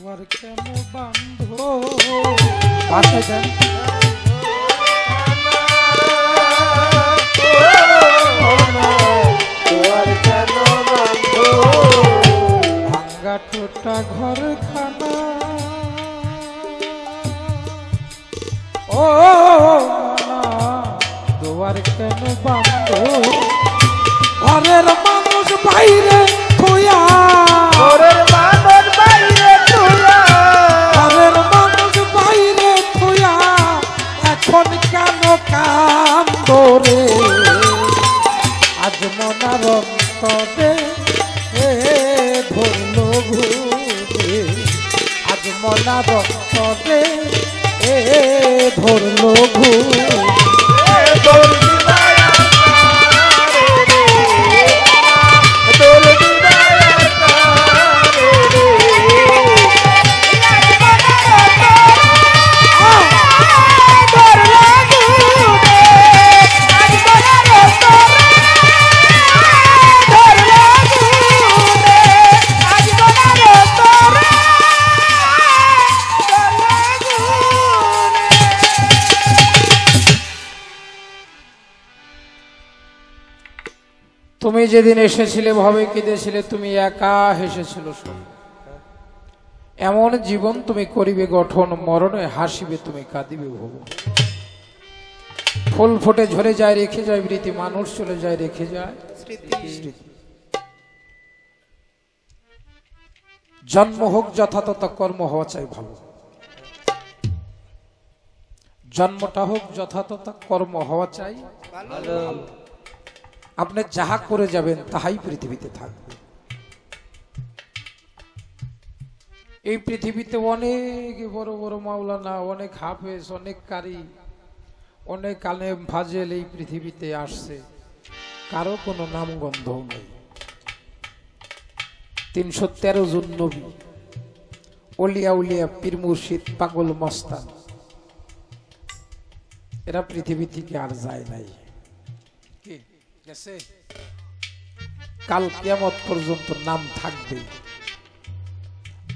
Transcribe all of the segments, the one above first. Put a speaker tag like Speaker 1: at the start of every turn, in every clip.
Speaker 1: দুয়ার কেন বান্ধো পাশে দেন
Speaker 2: দুয়ার কেন বান্ধো
Speaker 1: ভাঙ্গা টোটা ঘর খানা ও মনা দুয়ার কেন বান্ধো ঘরের মানুষ বাইরে থুয়া
Speaker 2: ঘরের মানুষ বাইরে থুয়া
Speaker 1: ঘরের মানুষ বাইরে থুয়া এখন কেন কান্দরে আজ মনার অন্তরে ধরল ঘুরে আজ মনার অন্তরে ধরল ঘুরে তুমি যেদিন এসেছিলে ভবে কেঁদেছিলে তুমি একা হেসেছিল সব এমন জীবন তুমি করিবে গঠন মরণে হাসিবে তুমি কাঁদিবে ভব ফুল ফুটে ঝরে যায় রেখে যায় স্মৃতি মানুষ চলে যায় রেখে যায় স্মৃতি জন্ম হোক যথাযথ কর্ম হওয়া চাই ভালো জন্মটা হোক যথাযথ কর্ম হওয়া চাই
Speaker 2: ভালো
Speaker 1: আপনি যাহা করে যাবেন তাহাই পৃথিবীতে থাকবে এই পৃথিবীতে অনেক বড় বড় মাওলানা অনেক হাফেজ অনেক কারি অনেক আলেম ফাজেল এই পৃথিবীতে আসছে কারো কোনো নামগন্ধ নেই 313 জন নবী ওলিয়া উলিয়া পীর মুর্শিদ পাগল মস্তান এরা পৃথিবী থেকে আর যায় নাই কাল কিয়ামত পর্যন্ত নাম থাকবে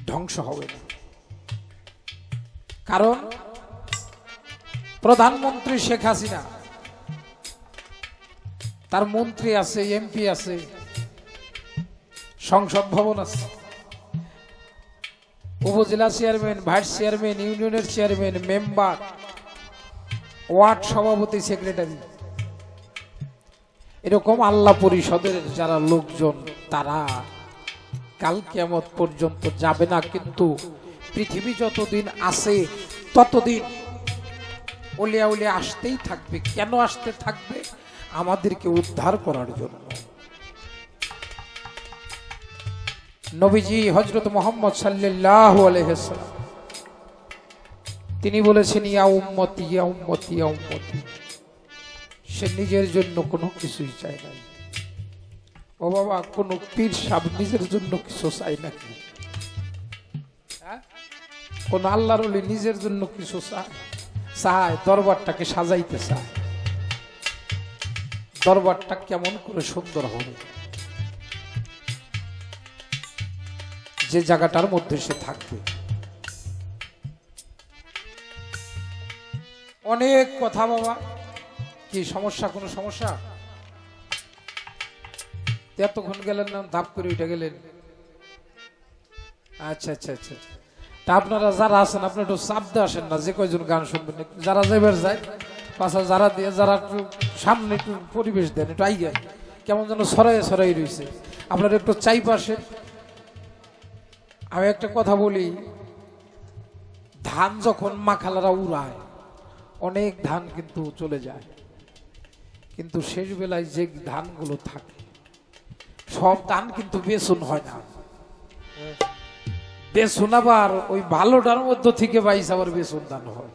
Speaker 1: ধ্বংস হবে না কারণ প্রধানমন্ত্রী শেখ হাসিনা তার মন্ত্রী আছে এমপি আছে সংসদ ভবন আছে উপজেলা চেয়ারম্যান ভাইস চেয়ারম্যান ইউনিয়নের চেয়ারম্যান মেম্বার ওয়ার্ড সভাপতি সেক্রেটারি এরকম আল্লাহ পরিষদের যারা লোকজন তারা কাল কিয়ামত পর্যন্ত যাবে না কিন্তু পৃথিবী যতদিন আছে ততদিন ওলিয়া উলিয়া আসতেই থাকবে কেন আসতে থাকবে আমাদেরকে উদ্ধার করার জন্য নবীজি হযরত মুহাম্মদ সাল্লাল্লাহু আলাইহি ওয়াসাল্লাম তিনি বলেছেন ইয়া উম্মতি ইয়া উম্মতি ইয়া উম্মতি সে নিজের জন্য কোনো কিছুই চায় না ও বাবা কোন পীর সাহেব নিজের জন্য কিছু চায় নাকি কোন আল্লাহর ওলি নিজের জন্য কিছু চায় দরবারটাকে সাজাইতে চায় দরবারটা কেমন করে সুন্দর হবে যে জায়গাটার মধ্যে সে থাকবে অনেক কথা বাবা কি সমস্যা কোনো সমস্যা এতক্ষণ গেলেন না ধাপ করে উঠে গেলেন আচ্ছা আচ্ছা আচ্ছা তা আপনারা যারা আছেন আপনি একটু চাপ দিয়ে আসেন না যে কয়জন গান শুনবেন যারা যাইবার যায় পাশা যারা দিয়ে যারা একটু সামনে একটু পরিবেশ দেন একটু আইগে কেমন যেন ছড়াই ছড়াই রয়েছে আপনারা একটু চাই পাশে আমি একটা কথা বলি ধান যখন মাখালারা উড়ায় অনেক ধান কিন্তু চলে যায় কিন্তু শেষ বেলায় যে ধানগুলো থাকে সব ধান কিন্তু বেসন হয় না বেসন আবার ওই ভালোটার মধ্য থেকে বাইশ আবার বেসন ধান হয়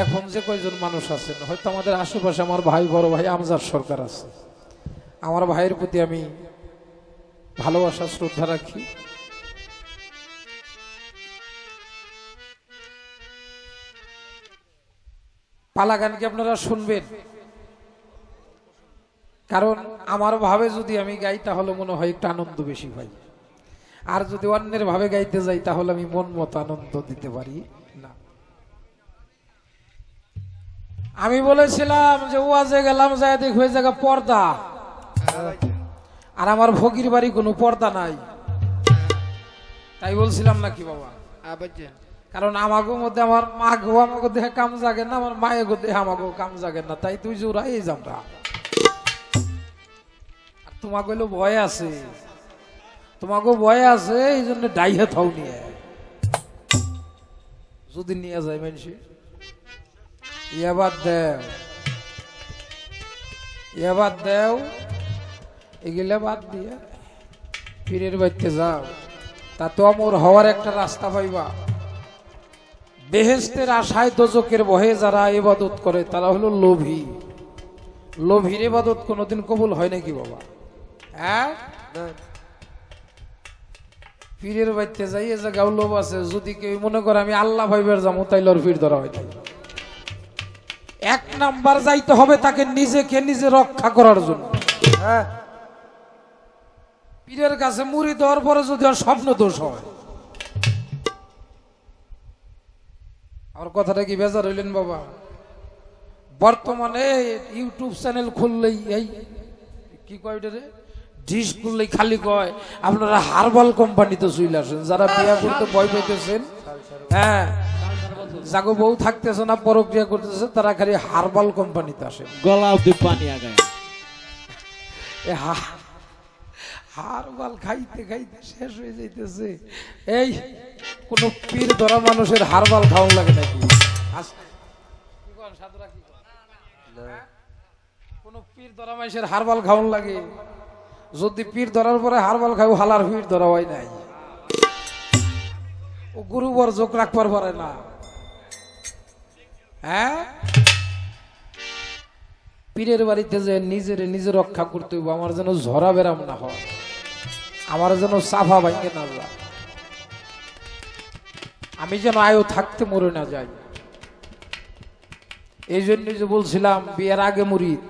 Speaker 1: এখন যে কয়জন মানুষ আছেন হয়তো আমাদের আশেপাশে আমার ভাই বড় ভাই আমজাদ সরকার আছে আমার ভাইয়ের প্রতি আমি ভালোবাসা শ্রদ্ধা রাখি পালা গান কি আপনারা শুনবেন কারণ আমার ভাবে যদি আমি গাই তাহলে মনে হয় একটু আনন্দ বেশি পাই আর যদি অন্যের ভাবে গাইতে যাই তাহলে আমি মন মতো আনন্দ দিতে পারি না। আমি বলেছিলাম যে ওয়াজে গেলাম যায় দেখ হয়ে জায়গা পর্দা, আর আমার ফকির বাড়ি কোনো পর্দা নাই, তাই বলছিলাম নাকি বাবা? কারণ আমাগো মধ্যে আমার মা গো আমাকে দেহে কাম জাগে না, আমার মায়ের গো দেহে আমাকে কাম জাগে না, তাই তুই জোড়া এই যামরা। আর তোমাকে হইলো ভয় আছে, তোমাকে ভয় আছে, এই জন্য ডাইহে থাও নিয়ে যদি নিয়ে যায় মানুষে এবার দেও এগুলা বাদ দিয়ে পীরের বাড়িতে যাও, তা তো আমর হওয়ার একটা রাস্তা পাইবা। বেহেশতের আশায় দোজকের ভয়ে যারা ইবাদত করে তারা হলো লোভী। লোভীর ইবাদত কোনোদিন কবুল হয় নাকি বাবা? হ্যাঁ, পীরের বাড়িতে যাই এ জায়গাও লোভ আছে। যদি কেউ মনে করে আমি আল্লাহ ভাইবের যাবো, তাইলে ওর পীর ধরা হয়। এক নাম্বার যাইতে হবে তাকে নিজেকে নিজে রক্ষা করার জন্য। হ্যাঁ, পীরের কাছে মুড়ি দেওয়ার পরে যদি আর স্বপ্ন দোষ হয়, আমার কথাটা কি বেজার হইলেন বাবা? বর্তমানে ইউটিউব চ্যানেল খুললেই এই কি কয় রে ডিশ খুললেই খালি কয় আপনারা হার্বাল কোম্পানিতে চলে আসেন। যারা বিয়া করতে ভয় পাইতেছেন, হ্যাঁ, যাগো বউ থাকতেছে না, পরক্রিয়া করতেছে, তারা খালি হার্বাল কোম্পানিতে আসে।
Speaker 2: গলা অব্দি পানি আগায়।
Speaker 1: হার্বাল খাইতে খাইতে শেষ হয়ে যাইতেছে। এই কোন পীর ধরা মানুষের হার্বাল খাওয়া লাগে নাকি? কোন পীর ধরা মানুষের হার্বাল খাওয়ান লাগে? যদি পীর ধরার পরে হার্বাল খাও, হালার পীর ধরা হয় নাই, ও গুরুবর যোগ রাখবার পারে না। হ্যাঁ, পীরের বাড়িতে যে নিজে রক্ষা করতে হইব। আমার যেন ঝরা বেরাম না হয়, আমার যেন সাফা ভাঙে না যায়, আমি যেন আয়ু থাকতে মরে না যাই। এই জন্য যে বলছিলাম বিয়ের আগে মুরিদ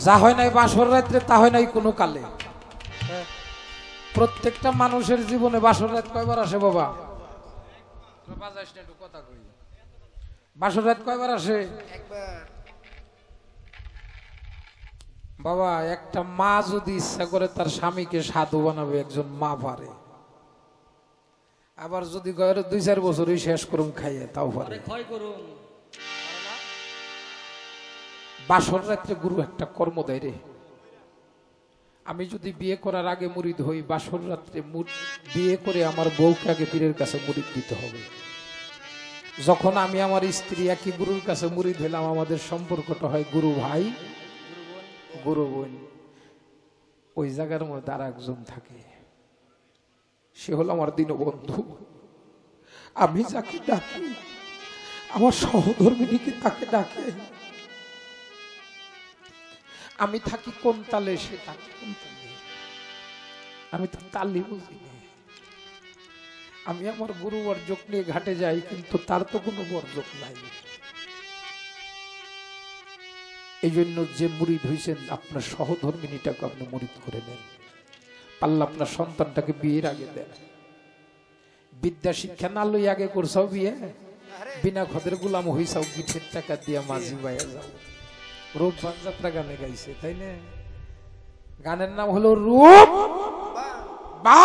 Speaker 1: যা হয় নাই বাসর রাত্রে তা হয় নাই কোনো কালে। প্রত্যেকটা মানুষের জীবনে বাসর রাত কয়বার আসে বাবা? বাসর রাত কয়বার আসে? বাবা, একটা মা যদি ইচ্ছা করে তার স্বামীকে সাধু বানাবে, একজন মা পারে। আবার যদি 2-4 বছরই শেষ করুন খাইয়ে, তাও পারে। বাসর রাত্রে গুরু একটা কর্ম দেয় রে। আমি যদি বিয়ে করার আগে মুরিদ হই, বাসর রাত্রে বিয়ে করে আমার বউকে আগে পীরের কাছে মুরিদ দিতে হবে। যখন আমি আমার স্ত্রী একই গুরুর কাছে মুরিদ হইলাম, আমাদের সম্পর্কটা হয় গুরু ভাই গুরু বোন। ওই জায়গার মধ্যে আর একজন থাকে, সে হলো আমার দীনবন্ধু। আমি যাকে ডাকি, আমার সহধর্মিনীকে তাকে ডাকে। আমি থাকি কোন তালে, সে থাকে কোন তালে, আমি তো তালি বুঝি না। আমি আমার গুরু বর্জক নিয়ে ঘাটে যাই, কিন্তু তার তো কোনো বর্জক নাই। এই জন্য যে মুরিদ হয়েছেন, আপনার সহধর্মিনীটাকে আপনি মুরিদ করে নেন। পারলে আপনার সন্তানটাকে বিয়ের আগে দেন। বিদ্যা শিক্ষা না লই আগে করছাও বিয়ে, বিনা খদের গুলাম হইসাও, গিঠের টাকা দিয়া মাঝি বাইয়া যাও। রূপবান যাত্রা গানে গাইছে, তাই না? গানের নাম হলো রূপ বা।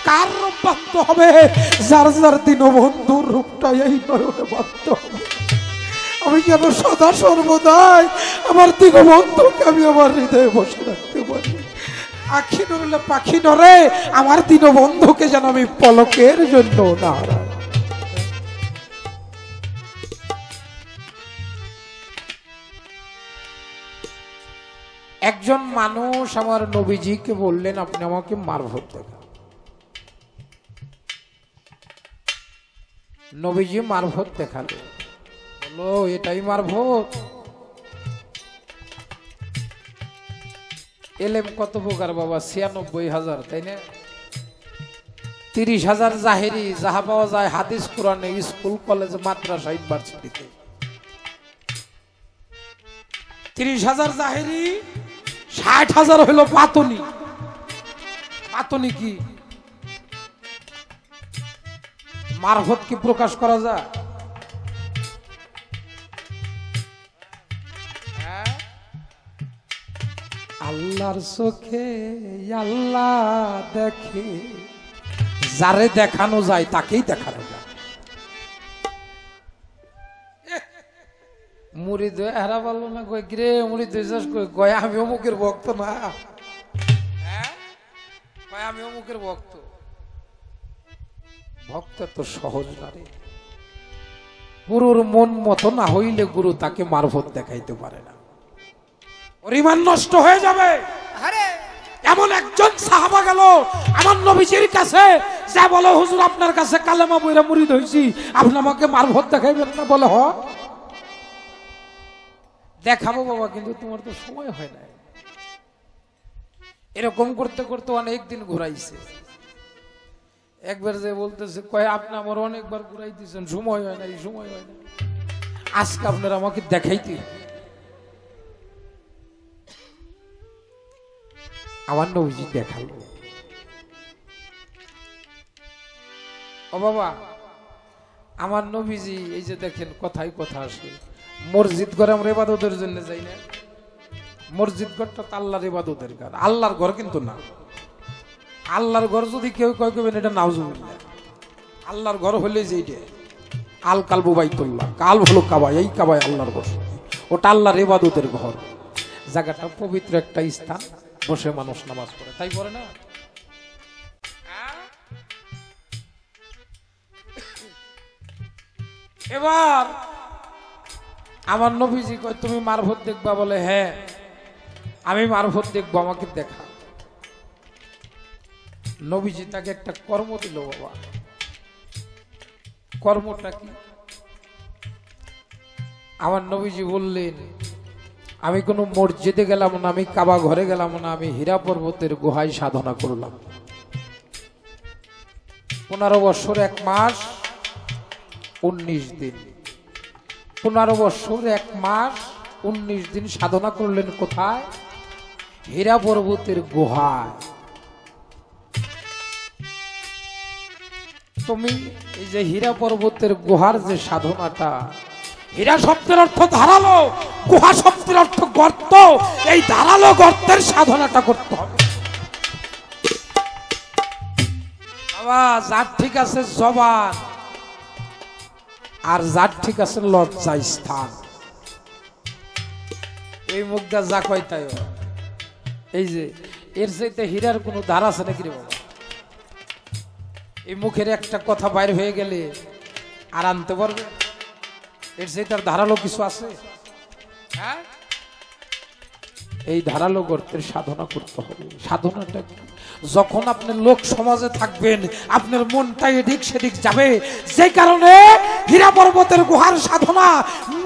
Speaker 1: কার রূপ বাঁধতে হবে? যার যার দীনবন্ধুর রূপটা এই নয়নে বাঁধতে হবে। আমি যেন সদা সর্বদাই আমার দীনবন্ধুকে আমি আমার হৃদয়ে বসে রাখতে পারি। আখি নড়লে পাখি নড়ে, আমার দীনবন্ধুকে যেন আমি পলকের জন্য না হারাই। একজন মানুষ আমার নবীজিকে বললেন, আপনি আমাকে মারফত দেখান। নবীজি মারফত দেখালো, বলো এটাই মারফত? এলেম কত প্রকার বাবা? 96,000, তাই না? 30,000 জাহেরি, যাহা পাওয়া যায় হাদিস কোরআনে, স্কুল কলেজ মাদ্রাসা ইউনিভার্সিটিতে। 30,000 জাহেরি, 60,000 হলো বাতনি। কাতনি কি মারফত কি প্রকাশ করা যায়? আল্লাহর চোখে আল্লাহ দেখে, যারে দেখানো যায় তাকেই দেখানো যায়। মুড়ি দই হারা বললো না, কই রে মুড়ি দই চাষ কয় আমি অমুকের ভক্ত না, আমি অমুকের ভক্ত। ভক্ত তো সহজ না রে, গুরুর মন মতো না হইলে গুরু তাকে মারফত দেখাইতে পারে না, ওর ঈমান নষ্ট হয়ে যাবে। এমন একজন সাহাবা গেল আমার নবীজির কাছে, যা বলে হুজুর আপনার কাছে কালেমা বইরা মুরিদ হইছি, আপনি আমাকে মারফত দেখাইবেন না? বলে হ দেখাবো বাবা, কিন্তু তোমার তো সময় হয় না। এরকম করতে করতে অনেক দিন ঘুরাইছে। একবার যে বলতেছে, কয় আপনি আমার অনেকবার ঘুরাই দিয়েছেন, সময় হয় না, এই সময় হয় না, আজকে আপনারা আমাকে দেখাইতে। আমার নবীজি দেখালো। ও বাবা, আমার নবীজি এই যে দেখেন কথাই কথা আসে, মসজিদ ঘরে আমরা ইবাদতের জন্য যাই না, মসজিদ ঘরটা তো আল্লাহর ইবাদতের ঘর, আল্লাহর ঘর কিন্তু না। আল্লাহর ঘর যদি কেউ কয় কইবেন এটা নাউজুবিল্লাহ। আল্লাহর ঘর হলে যে এইটা আল কালবু বাইতুল্লাহ, কাল হলো কাবা, এই কাবায় আল্লাহর ঘর, ওটা আল্লাহর ইবাদতের ঘর। জায়গাটা পবিত্র একটা স্থান, বসে মানুষ নামাজ পড়ে, তাই পড়ে না? এবার আমার নবীজি কয় তুমি মারফত দেখবা? বলে হ্যাঁ আমি মারফত দেখবো, আমাকে দেখা। নবীজি তাকে একটা কর্ম দিল বাবা। কর্মটা কি? আমার নবীজি বললেন, আমি কোনো মসজিদে গেলাম না, আমি কাবা ঘরে গেলাম না, আমি হীরা পর্বতের গুহায় সাধনা করলাম 15 বছর 1 মাস 19 দিন। 15 বছর 1 মাস 19 দিন সাধনা করলেন কোথায়? হীরা পর্বতের গুহায়। তুমি এই যে হীরা পর্বতের গুহার যে সাধনাটা, হীরা শব্দের অর্থ ধারালো, গুহা শব্দের অর্থ গর্ত, এই ধারালো গর্তের সাধনাটা করতে হবে বাবা। যার ঠিক আছে জবান, আর যার ঠিক আছে লজ্জা স্থান, এই মুখটা যা কয় তাই। এই যে এর চাইতে হীরার কোনো ধার আছে নাকি রে বাবা? এই মুখের একটা কথা বাইর হয়ে গেলে আর আনতে পারবে? এর চাইতে আর ধারালো কিছু আছে? হ্যাঁ, এই ধারালো গর্তের সাধনা করতে হবে। সাধনাটা যখন আপনি লোক সমাজে থাকবেন, আপনার মনটা এদিক সেদিক যাবে। যে কারণে হীরা পর্বতের গুহার সাধনা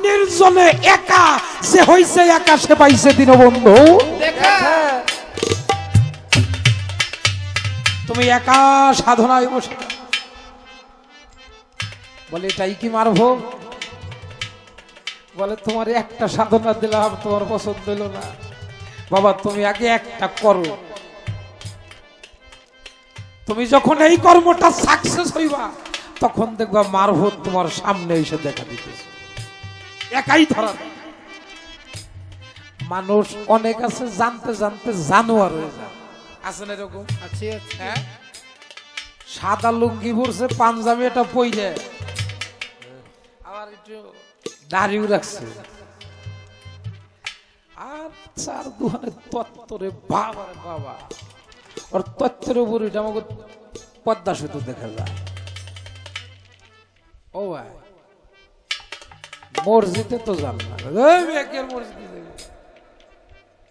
Speaker 1: নির্জনে একা, সে হইছে একা সে পাইছে দীনবন্ধু। তুমি একা সাধনায় বসে বলে এটাই কি মারবো? বলে তোমার একটা সাধনা দিলাম, তোমার পছন্দ হলো না বাবা, তুমি আগে একটা করো। তুমি যখন এই কর্মটা সাকসেস হইবা, তখন দেখবা মারফত তোমার সামনে এসে দেখা দিতেছে। একাই ধরা মানুষ অনেক আছে, জানতে জানতে জানোয়ার হয়ে যায়। আছে না এরকম? আছে। হ্যাঁ, সাদা লুঙ্গি পরছে, পাঞ্জাবি এটা পইরে, আবার একটু দাড়িও রাখছে, আর 4 দুহানে তত্ত্বরে বাবা রে বাবা। ওর তত্ত্বের উপর এটা আমাকে পদ্মা সেতু দেখা যায়। ও ভাই, মসজিদে তো যান না,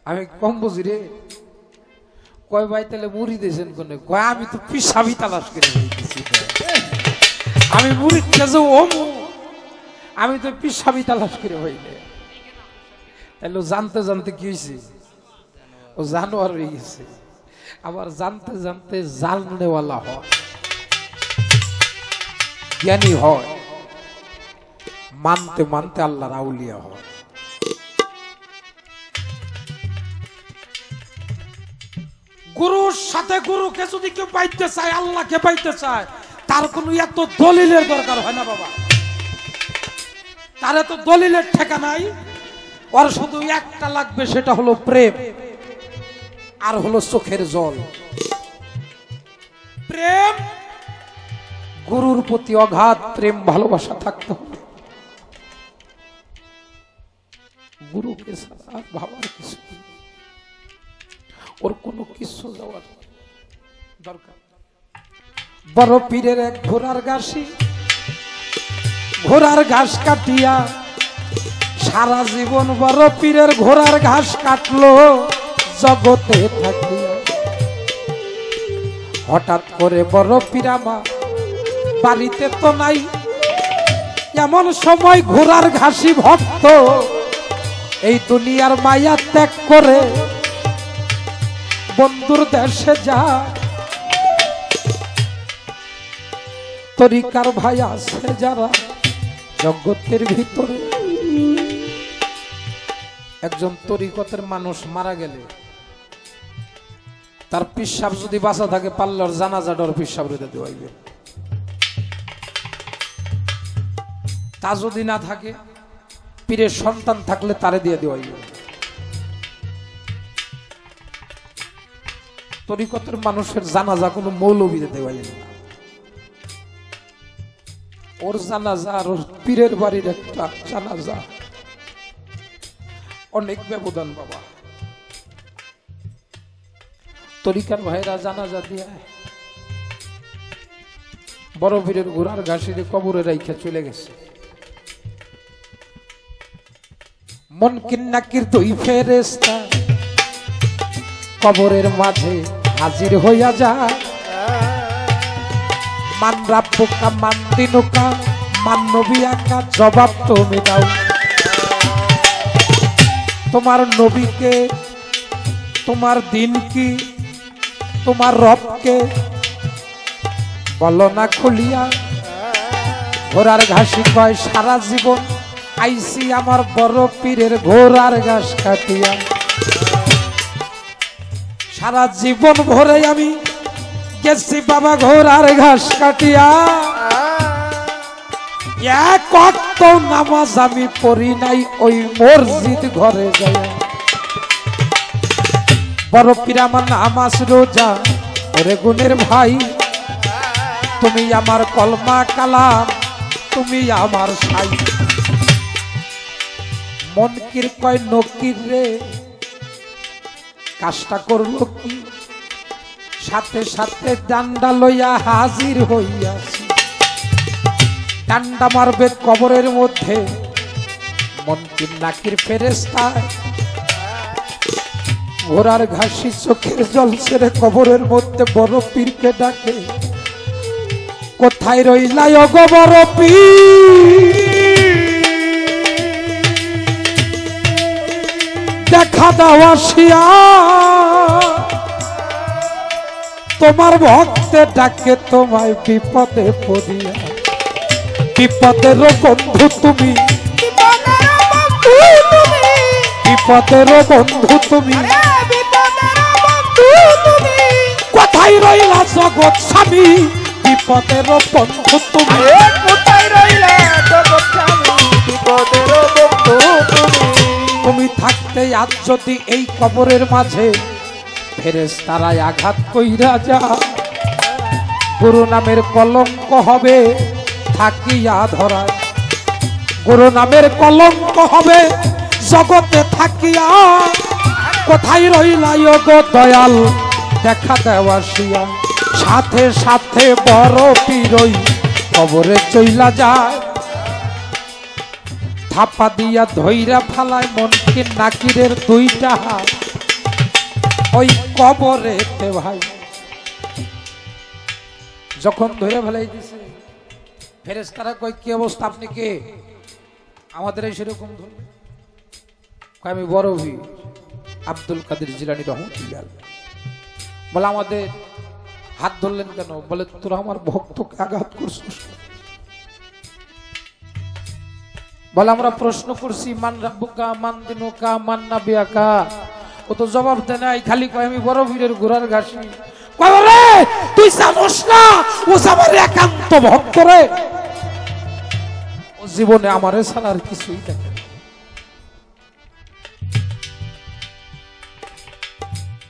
Speaker 1: আমি কম বুঝি রে। কয় ভাই তাহলে মুড়ি দিয়েছেন কোনে? কয় আমি তো পিসাবি তালাশ করে দিয়েছি, আমি মুড়ি খেয়েছে ও, আমি তো পিসাবি তালাশ করে হইলে। তাহলে জানতে জানতে কি হয়েছে? ও জানোয়ার হয়ে গেছে। আবার জানতে জানতে জাননেওয়ালা হয়, জ্ঞানী হয়, মানতে মানতে আল্লাহর আউলিয়া হয়। গুরুর সাথে গুরুকে যদি কেউ পাইতে চায়, আল্লাহকে পাইতে চায়, তার কোনো এত দলিলের দরকার হয় না বাবা। তার এত দলিলের ঠেকা নাই। ওর শুধু একটা লাগবে, সেটা হলো প্রেম, আর হলো চোখের জল। প্রেম, গুরুর প্রতি অগাধ প্রেম ভালোবাসা থাকতে হবে। গুরুকে ছাড়া আর ভাবার কিছু নেই। ওর কোনো কিছু যাওয়ার দরকার। বড় পীরের এক ঘোড়ার ঘাসি, ঘোড়ার ঘাস কাটিয়া সারা জীবন বড় পীরের ঘোড়ার ঘাস কাটলো জগতে থাকিয়া। হঠাৎ করে বড় পীরামা বাড়িতে তো নাই, এমন সময় ঘোড়ার ঘাসি ভক্ত এই দুনিয়ার মায়া ত্যাগ করে বন্ধুর দেশে যায়। তরিকার ভাই আছে যারা জগতের ভিতরে, একজন তরিকতের মানুষ মারা গেলে তার পিসাব যদি বাঁচা থাকে, পাল্লার জানাজা ডর পিসাব রেখে দেওয়াইবে। তা যদি না থাকে, পীরের সন্তান থাকলে তারে দিয়ে দেওয়াইবে। তরিকতের মানুষের জানাজা কোনো মৌলবীরে দেওয়াইবে না। ওর জানাজা আর ওর পীরের বাড়ির একটা জানাজা অনেক ব্যবধান বাবা। তরিকার ভাইরা জানাজা দিয়ে বড় পীরের ঘোড়ার ঘাসিরে কবরে রাইখা চলে গেছে। মুনকির নাকির দুই ফেরেশতা কবরের মাঝে হাজির হইয়া যায়। মান রাব্বুকা মান দিনুকা মান নবিয়াকা, জবাব তুমি দাও। তোমার নবীকে, তোমার দিন কি, তোমার রবকে বলো না খুলিয়া। ঘোড়ার ঘাসি কয় সারা জীবন আইসি আমার বড় পীরের ঘোড়ার ঘাস কাটিয়া। সারা জীবন ভরে আমি গেছি বাবা ঘোড়ার ঘাস কাটিয়া। এক ওয়াক্ত নামাজ আমি পড়ি নাই ওই মসজিদ ঘরে যাই। বড় পীর আমার নামাজ রোজা ওরে গুণের ভাই, তুমি আমার কলমা কালাম, তুমি আমার সাই। মুনকির কয় নকির রে কাজটা করলো কি, সাথে সাথে ডান্ডা লইয়া হাজির হইয়াছি। ডান্ডা মারবে কবরের মধ্যে, মুনকির নাকির ফেরেশতা ঘোড়ার ঘাসি চোখের জল ছেড়ে কবরের মধ্যে বড় পীরকে ডাকে, কোথায় রইলা ওগো বড় পীর, দেখা দাও আসিয়া। তোমার ভক্তে ডাকে তোমায় বিপদে পড়িয়া। বিপদের বন্ধু তুমি, বিপদের বন্ধু তুমি, কোথায় রইলা জগৎ স্বামী, বিপদের বন্ধু তুমি,
Speaker 2: কোথায় রইলা জগৎ স্বামী, বিপদের বন্ধু তুমি।
Speaker 1: তুমি থাকতে আজ যদি এই কবরের মাঝে ফেরেশতারাই আঘাত কইরা যা, গুরু নামের কলঙ্ক হবে থাকিয়া ধরা। গুরু নামের কলঙ্ক হবে জগতে থাকিয়া। কোথায় রইলা গো দয়াল, দেখা দেওয়াসিয়া। সাথে সাথে বড় পীরই কবরে চইলা যায়। থাপা দিয়া ধইরা ফালায় মুনকির নাকিরের দুইটা হাত ওই কবরেতে ভাই। যখন ধরে ফেলাই দিছে, ফেরেশতারা কই কি অবস্থা, আপনি কে? আমাদের এই সেরকম ধরবে, আমি বড় পীর আব্দুল কাদের জিলানী রহমাতুল্লাহ আলাইহি। বলে আমাদের হাত ধরলেন কেন? বলে তোরা আমার ভক্তকে আঘাত করছিস। বলে আমরা প্রশ্ন করছি মান রাব্বুকা মান দিনুকা মান নাবিয়াকা, ও তো জবাব দেয় নাই, খালি কয় আমি বড় পীরের ঘোড়ার ঘাসি। কয় রে তুই জানোস না ও আমার একান্ত ভক্ত রে, ও জীবনে আমারে ছাড়া আর কিছুই দেখে না।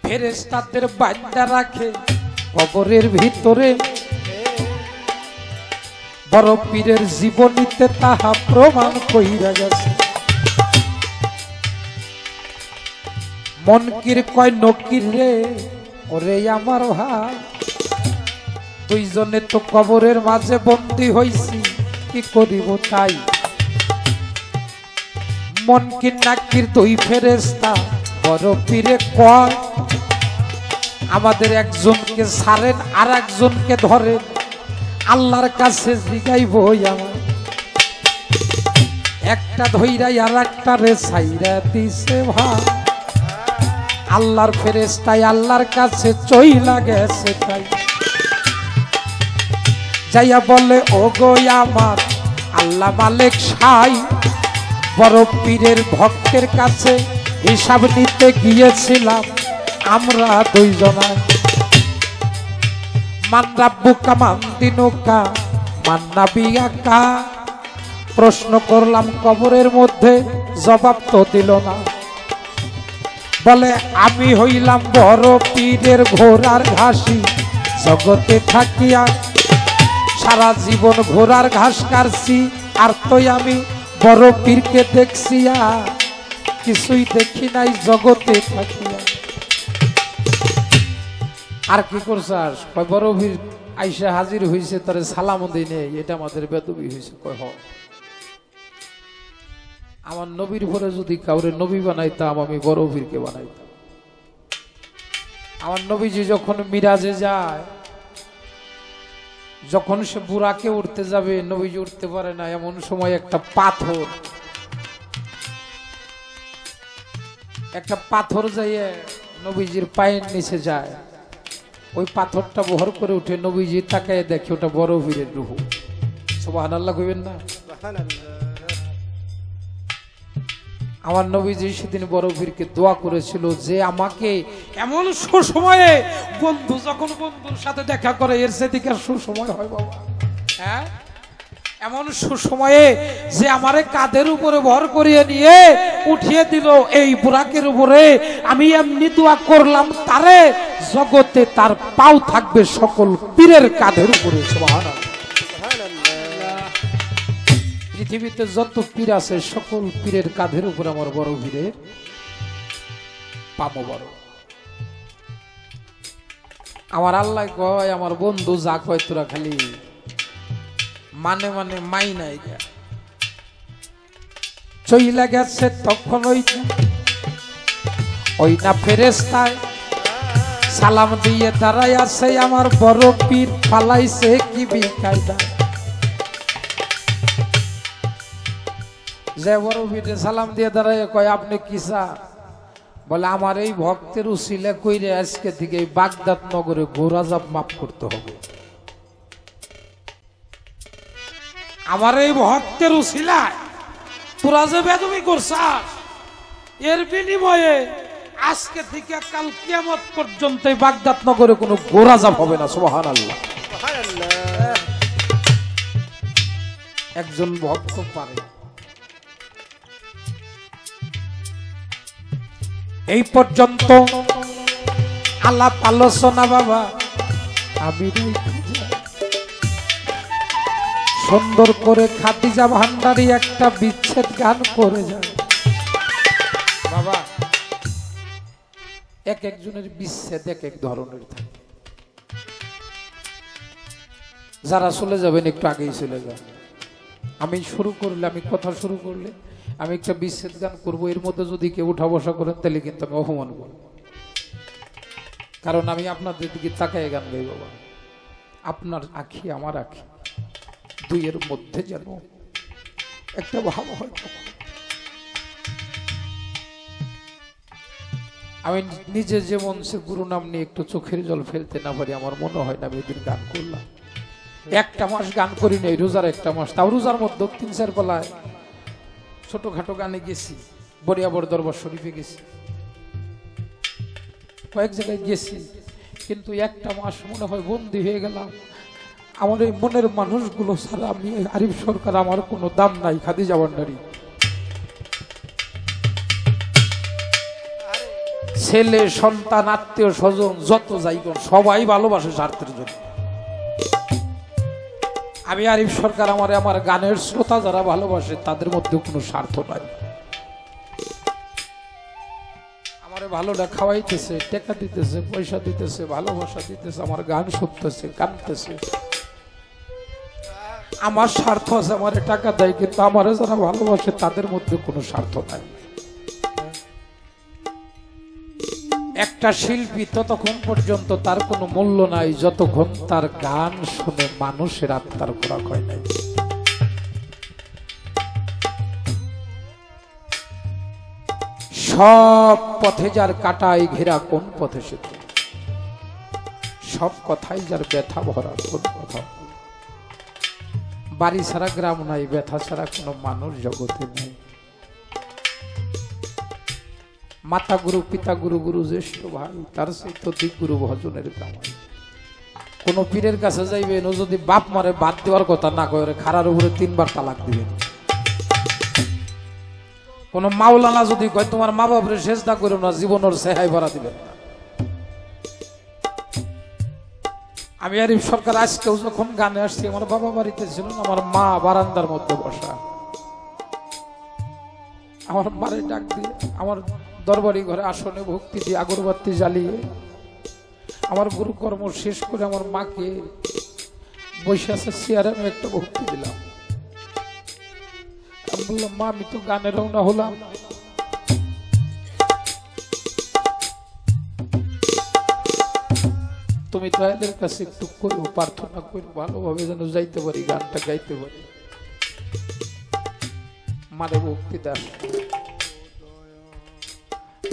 Speaker 1: ফেরেশতাদের বান্দা রাখে কবরের ভিতরে, বড় পীরের জীবনীতে তাহা প্রমাণ কইরা গেছে। মনকির কয় নকির রে, ওরে আমার ভাই, দুইজনে তো কবরের মাঝে বন্দী হইছি, কি করিব তাই। মনকির নাকির দুই ফেরেশতা বড় পীরে কয়, আমাদের একজনকে ছাড়েন আর একজনকে ধরেন, আল্লাহর কাছে জিগাইব আমার। একটা ধইরাই আর একটা রে ছাইরা দিছে ভাই, আল্লাহর ফেরেশতাই আল্লাহর কাছে চইলা গেছে তাই। যাইয়া বলে ও গো আমার আল্লাহ মালিক সাই, বড় পীরের ভক্তের কাছে হিসাব নিতে গিয়েছিলাম আমরা দুইজনায়। মান রাব্বুকা মান দিনুকা মান নাবিয়াকা, প্রশ্ন করলাম কবরের মধ্যে, জবাব তো দিল না। বলে আমি হইলাম বড় পীরের ঘোড়ার ঘাসি, জগতে থাকিয়া সারা জীবন ঘোড়ার ঘাস কাটছি, আর তোই আমি বড় পীরকে দেখছি কিছুই দেখি নাই জগতে থাকিয়া। আর কি করছাস? কয় বড় পীর আইসা হাজির হইছে, তারে সালাম দেই নেই, এটা আমাদের বেদবি হইছে। কয় হ, আমার নবীর পরে যদি কাউরে নবী বানাইতাম আমি বড় পীরকে বানাইতাম। আমার নবীজি যখন মিরাজে যায়, যখন সে বুরাকে উঠতে যাবে, নবীজি উঠতে পারে না, এমন সময় একটা পাথর যাইয়ে নবীজির পায়ের নিচে যায়। ওই পাথরটা বহর করে উঠে নবীজি তাকায় দেখে ওটা বড় পীরের রূহ। সুবহানাল্লাহ কইবেন না? আমার নবীজি সেদিন বড় পীরকে দোয়া করেছিল যে আমাকে এমন সুসময়ে, বন্ধু যখন বন্ধুর সাথে দেখা করে এর সেদিকে সুসময় হয় বাবা, হ্যাঁ, এমন সুসময়ে যে আমারে কাঁধের উপরে ভর করিয়ে নিয়ে উঠিয়ে দিল এই বুরাকের উপরে, আমি এমনি দোয়া করলাম তারে জগতে তার পাও থাকবে সকল পীরের কাঁধের উপরে। সুবহানাল্লাহ। পৃথিবীতে যত পীর আছে সকল পীরের কাঁধের উপর আমার বড় পীরের পাবো বড়। আমার আল্লাহ কয় আমার বন্ধু যা কয় তোরা খালি মানে মানে মাই নাই গা। চইলা গেছে তখন ওই না ফেরেশতায় সালাম দিয়ে দাঁড়ায় আছে আমার বড় পীর, ফালাইছে কি বিকায়দা। যে বড় পীরে সালাম দিয়ে দাঁড়ায় কয় আপনি কি স্যার? বলে আমার এই ভক্তের উসিলা কইরে আজকে থেকে বাগদাদ নগরে গোরাজাব মাফ করতে হবে। আমার এই ভক্তের উসিলায় তোরা যে বেদবি করছাস, এর বিনিময়ে আজকে থেকে কাল কিয়ামত পর্যন্ত বাগদাদ নগরে কোনো গোরাজাব হবে না। সুবহানাল্লাহ। একজন ভক্ত পারে। এই পর্যন্ত আলাপ আলোচনা বাবা আমি সুন্দর করে খাদিজা ভান্ডারী একটা বিচ্ছেদ গান করে যায় বাবা। এক একজনের বিচ্ছেদ এক এক ধরনের থাকে। যারা চলে যাবেন একটু আগেই চলে যান। আমি শুরু করলে, আমি কথা শুরু করলে আমি একটা বিচ্ছেদ গান করবো, এর মধ্যে যদি কেউ উঠা বসা করেন তাহলে কিন্তু আমি অপমান করব। কারণ আমি আপনাদের দিকে তাকায় গান গাই বাবা। আপনার আখি আমার আখি দুইয়ের মধ্যে যেন একটা ভাব হয়। আমি নিজে যেমন সে গুরু নাম নিয়ে একটু চোখের জল ফেলতে না পারি, আমার মনে হয় না আমি এদিন গান করলাম। একটা মাস গান করি নাই, রোজার একটা মাস, তাও রোজার মধ্যে 3-4 বেলায় ছোটখাটো গানে গেছি, বরিয়াবর দরবার শরীফে গেছি। কয়েক জায়গায় গেছি, কিন্তু একটা মাস মনে হয় বন্দী হয়ে গেলাম। আমার এই মনের মানুষগুলো ছাড়া আমি আরিফ সরকার আমার কোনো দাম নাই। খাদিজা ভান্ডারী, ছেলে সন্তান আত্মীয় স্বজন যত যাইগণ সবাই ভালোবাসে স্বার্থের জন্য। আমি আরিফ সরকার আমার গানের শ্রোতা যারা ভালোবাসে তাদের মধ্যে কোনো স্বার্থ নাই। আমারে ভালোটা খাওয়াইতেছে, টাকা দিতেছে, পয়সা দিতেছে, ভালোবাসা দিতেছে, আমার গান শুনতেছে, কানতেছে। আমার স্বার্থ আছে, আমারে টাকা দেয়, কিন্তু আমারে যারা ভালোবাসে তাদের মধ্যে কোনো স্বার্থ নাই। একটা শিল্পী ততক্ষণ পর্যন্ত তার কোনো মূল্য নাই যতক্ষণ তার গান শুনে মানুষের আত্মার খোরাক হয় নাই। সব পথে যার কাটাই ঘেরা কোন পথে সে, সব কথাই যার ব্যথা ভরা কোন কথা। বাড়ি ছাড়া গ্রাম নাই, ব্যথা ছাড়া কোনো মানুষ জগতে নেই। মাতা গুরু, পিতা গুরু, গুরু জ্যেষ্ঠ ভাই, তার সেই দিক গুরু ভজনের কামাই। কোন পীরের কাছে যাইবেন, ও যদি বাপ মারে বাদ দেওয়ার কথা না কয়ে খাড়ার উপরে 3 বার তালাক দিবেন। কোন মাওলানা যদি কয় তোমার মা বাপরে সেজদা করো না, জীবনের সেহাই ভরা দিবেন না। আমি আরিফ সরকার আজকেও যখন গানে আসছি, আমার বাবা বাড়িতে ছিল না, আমার মা বারান্দার মধ্যে বসা। আমার মারে ডাক দিয়ে আমার দরবারি ঘরে আসনে ভক্তি দিয়ে আগরবাতি জ্বালিয়ে আমার গুরু কর্ম শেষ করে আমার মাকে বসে আছে চেয়ারে আমি একটা ভক্তি দিলাম। আমি বললাম, মা আমি তো গানে রওনা হলাম, তুমি তো এদের কাছে একটু করো, প্রার্থনা করো ভালোভাবে যেন যাইতে পারি, গানটা গাইতে পারি। মারে ভক্তি দাস,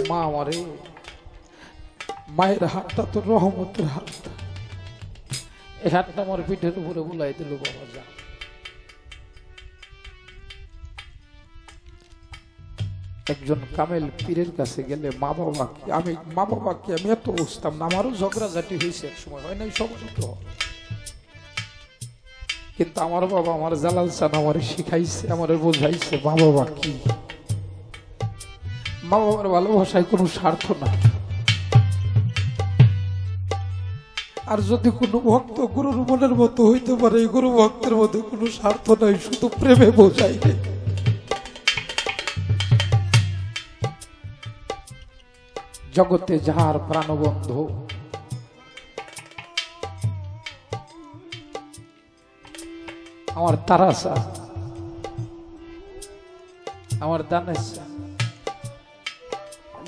Speaker 1: মা আমারে, মায়ের হাতটা তো রহমতের হাত, এই হাতটা আমার পিঠের উপরে বুলাই দিল। বাবা যা, একজন কামেল পীরের কাছে গেলে মা বাবাকে আমি এত বুঝতাম না। আমারও ঝগড়াঝাটি হয়েছে এক সময়, হয় নাই সবাই তো, কিন্তু আমার বাবা আমার জালাল চান আমার শিখাইছে, আমার বোঝাইছে মা বাবা কি। মা বাবার ভালোবাসায় কোনো স্বার্থ নাই। আর যদি কোনো ভক্ত গুরুর মনের মতো হইতে পারে, গুরু ভক্তের মধ্যে কোনো স্বার্থ নাই, শুধু প্রেমে বোঝাই। জগতে যাহার প্রাণবন্ধু আমার তারাসা, আমার দানেসা,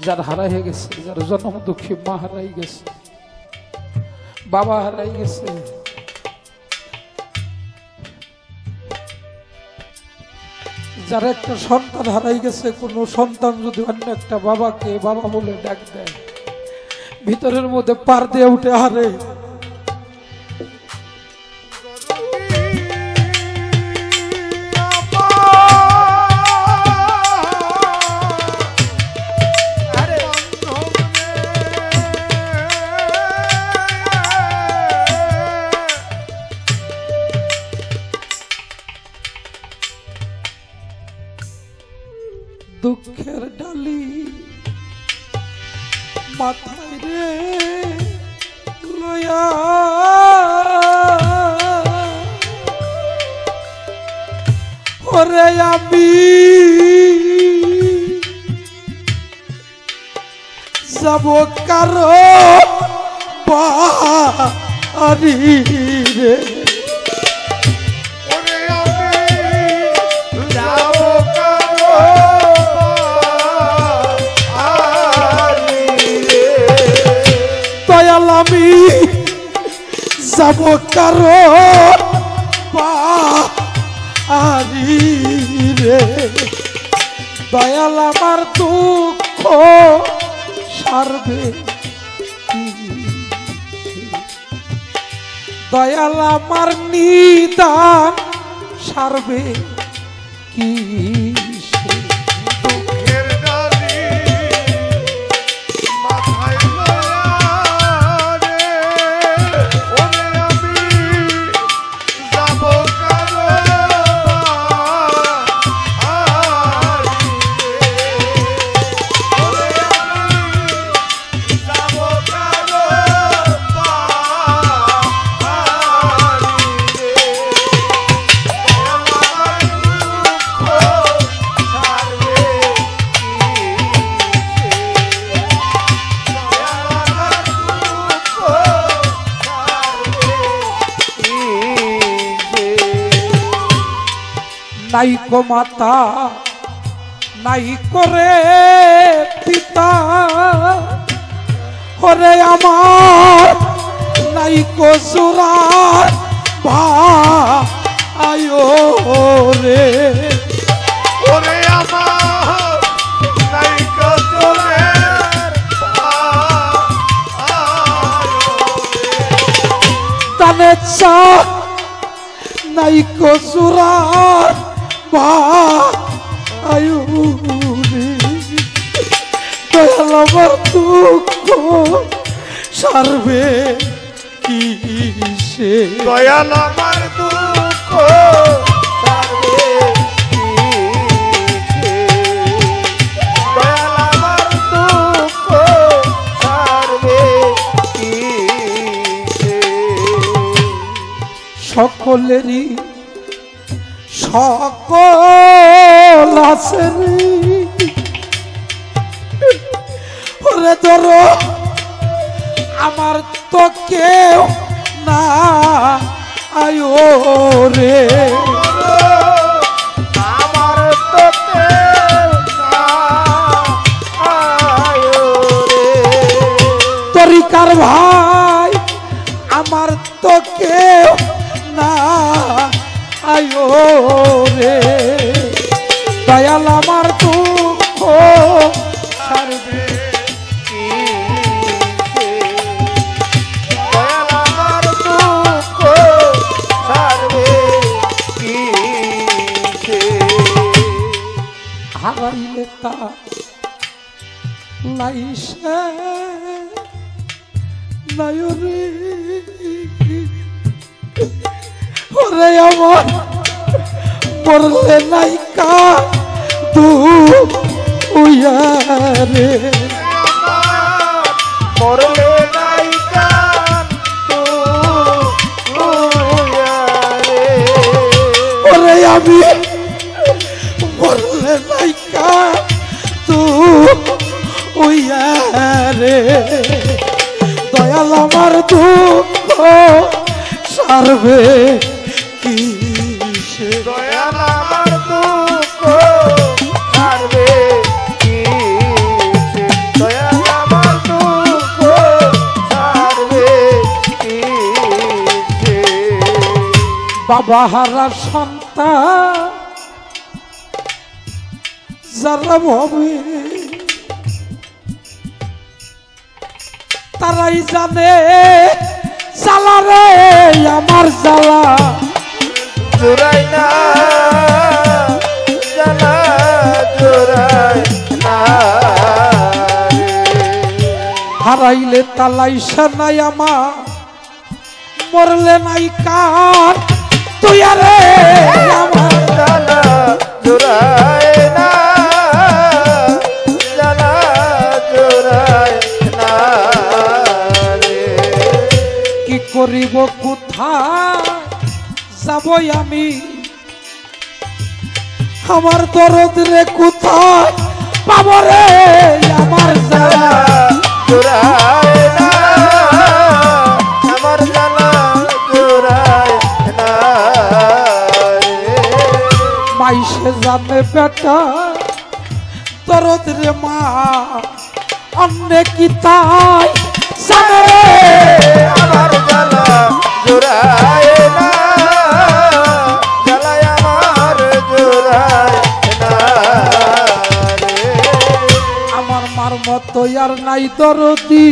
Speaker 1: যার হারাই হয়ে গেছে, যার জন্ম দুঃখী মা হারাই গেছে, বাবা হারাই গেছে, যার একটা সন্তান হারাই গেছে, কোন সন্তান যদি অন্য একটা বাবাকে বাবা বলে ডাক দেয়, ভিতরের মধ্যে পার দিয়ে উঠে হারে। দুঃখের ডালি মাথায় রে লয়া, ওরে আমি যাব কারো বাড়ি রে, আমি যাব কারো বাড়ি রে, দয়াল আমার দুঃখ সারবে কি, দয়াল আমার নিদান সারবে কি। দুঃখের ডালি মাথায় লয়া, নাইকো মাতা নাই করে পিতা, ওরে আমার নাইকো সুরার ভাই রে,
Speaker 2: ওরে আমার নাইকো সুরার
Speaker 1: তানে চা নাইকো সুরার ভাই রে, দয়াল আমার দুঃখ সারবে কিসে,
Speaker 2: দয়াল আমার দুঃখ সারবে কিসে, দয়াল আমার দুঃখ সারবে কিসে।
Speaker 1: সকলেরই সকল আছে রে, ওরে ধরো আমার তো কেউ না আয়ো রে,
Speaker 2: আমার তো কেউ না আয়ো রে,
Speaker 1: তরিকার ভাই আমার তো কেউ না আয়ো রে, দয়াল আমার দুঃখ সারবে
Speaker 2: কিসে, দয়াল আমার দুঃখ সারবে কিসে।
Speaker 1: হারাইলে তা লাইসে নায়রে, ওরে আমার মরলে নাইকা তু উয়ারে,
Speaker 2: মরলে নাই কান তুয়ারে,
Speaker 1: ওরে আমি মরলে নাইকা তু উয়ারে, দয়াল আমার দুঃখ সারবে কিসে,
Speaker 2: দয়াল আমার দুঃখ সারবে কিসে, দয়াল আমার দুঃখ সারবে কিসে।
Speaker 1: বাবা হারা সন্তান যারা ভবে তারাই জানে জ্বালা রে আমার জ্বালা,
Speaker 2: জোড়াই না জ্বালা জোড়াই না
Speaker 1: হারাইলে তালাইসা নাই আমার, মরলে নাই কার তুই আরে আমার,
Speaker 2: জ্বালা জোড়াই না জ্বালা জোড়াই না রে।
Speaker 1: কি করিব কোথায় যাব আমি, আমার দরদ রে কোথায় পাব রে আমার জ্বালা,
Speaker 2: জোড়াই না আমার জ্বালা জোড়াই না রে।
Speaker 1: মাইসে জানে বেটা দরদ রে মা, অন্য কি তাই জানে রে
Speaker 2: আমার জ্বালা জোড়াই না জ্বালাই আমার জোড়াই না রে।
Speaker 1: আমার মার মতো আর নাই দরদি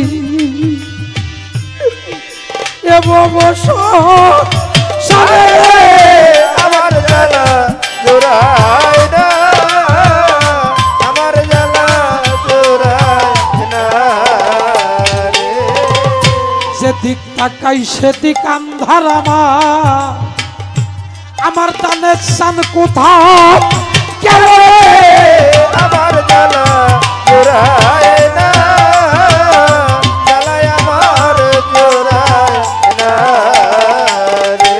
Speaker 1: সারে
Speaker 2: আমার জ্বালা জোড়াই না আমার জ্বালা জোড়াই না রে।
Speaker 1: যেদিক তাকাই সেদিক আন্ধার আমার তানের সান কোথায় কেন রে
Speaker 2: আমার জ্বালা জোড়াই না জ্বালাই আমার জোড়াই না রে।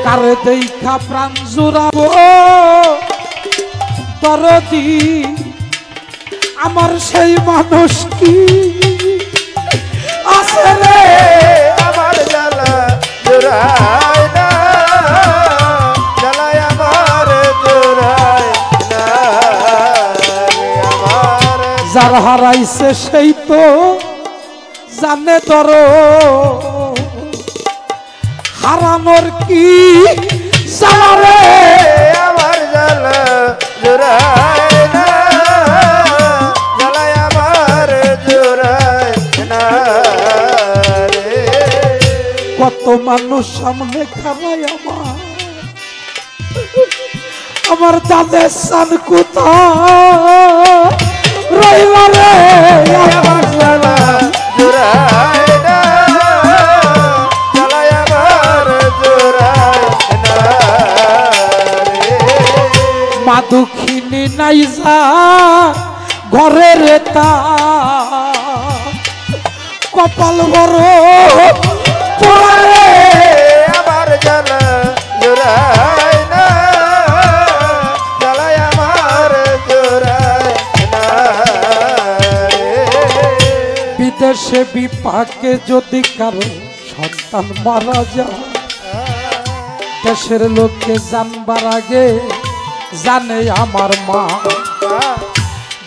Speaker 1: কারে দেখা প্রাণ জোড়াবো দরদি আমার সেই মানুষ কি আছে রে
Speaker 2: আমার জ্বালা জোড়াই না জ্বালাই আমার
Speaker 1: আছে সেই তো জানে দর হারানোর কি জানারে
Speaker 2: আমার জ্বালা জোড়ায় না জ্বালায় আমার জোড়ায় না রে
Speaker 1: কত মানুষ সামনে খারাই আমার দাদের সান কোথায় রইল রে
Speaker 2: আমার জ্বালা জোড়ায় না জ্বালায় আমার জোড়ায় না রে
Speaker 1: মা দুঃখিনী নাই যা ঘরের তা কপাল বড় পোড়ারে
Speaker 2: আমার জ্বালা জোড়ায় না জ্বালায় আমার জোড়ায় না রে
Speaker 1: বিদেশে বিপাকে যদি কারো সন্তান মারা যায় দেশের লোককে জানবার আগে জানে আমার মা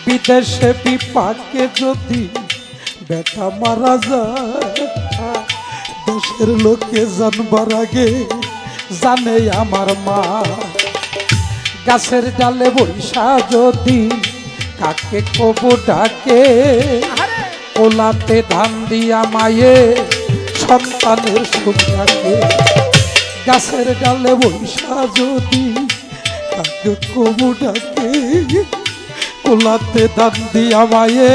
Speaker 1: বিদেশে বিপাকে যদি বেটা মারা যায় দেশের লোকে জানবার আগে জানে আমার মা গাছের ডালে বৈশা যদি কাকে কবু ডাকে কোলাতে ধান দিয়া মায়ে সন্তানের সুখ ডাকে গাছের ডালে বৈশা যদি কাকে কবু ডাকে কোলাতে ধান দিয়া মায়ে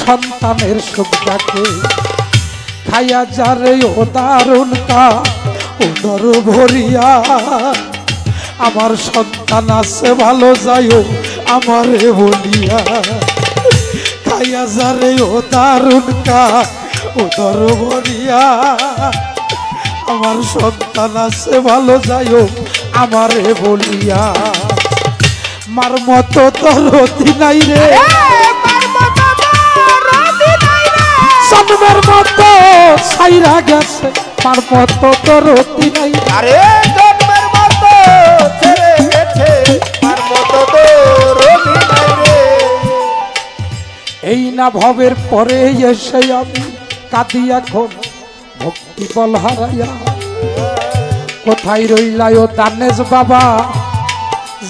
Speaker 1: সন্তানের সুখ ডাকে খাইয়া যারে ও দারুণ কা উদর ভরিয়া আমার সন্তান আছে ভালো যাইও আমারে বলিয়া খাইয়া যারে ও দারুণ কা উদর ভরিয়া আমার সন্তান আছে ভালো যাইও আমারে বলিয়া মার মতো দরদি নাই রে জন্মের মতো ছাইরা গেছে মার মতো দরদি নাই
Speaker 2: আরে জন্মের মতো ছেড়ে গেছে আর মতো তো রবি নাই রে
Speaker 1: এই না ভবের পরে এসে আমি কাঁদি এখন ভক্তি বল হারাইয়া কোথায় রইলাই ও দানেশ বাবা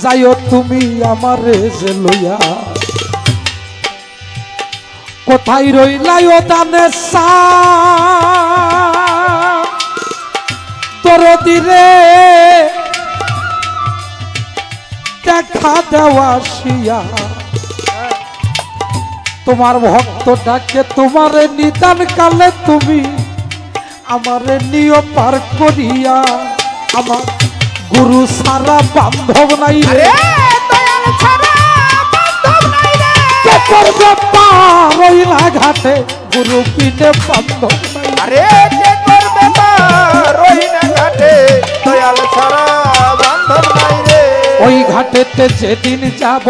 Speaker 1: যাইও তুমি আমারে যে লইয়া কোথায় রইলাই ও দানেশ দরদি রে দেখা দেওয়া শিয়া তোমার ভক্তটাকে তোমারে নিদান কালে তুমি আমারে নিয় পার করিয়া আমার গুরু সারা বান্ধব নাই রে কে করবে পার রইলা ঘাটে গুরু পিনে বান্ধব নাই
Speaker 2: আরে কে করবে পার ওই না ঘাটে দয়াল ছাড়া বান্ধব নাই রে
Speaker 1: ওই ঘাটেতে যেদিন যাব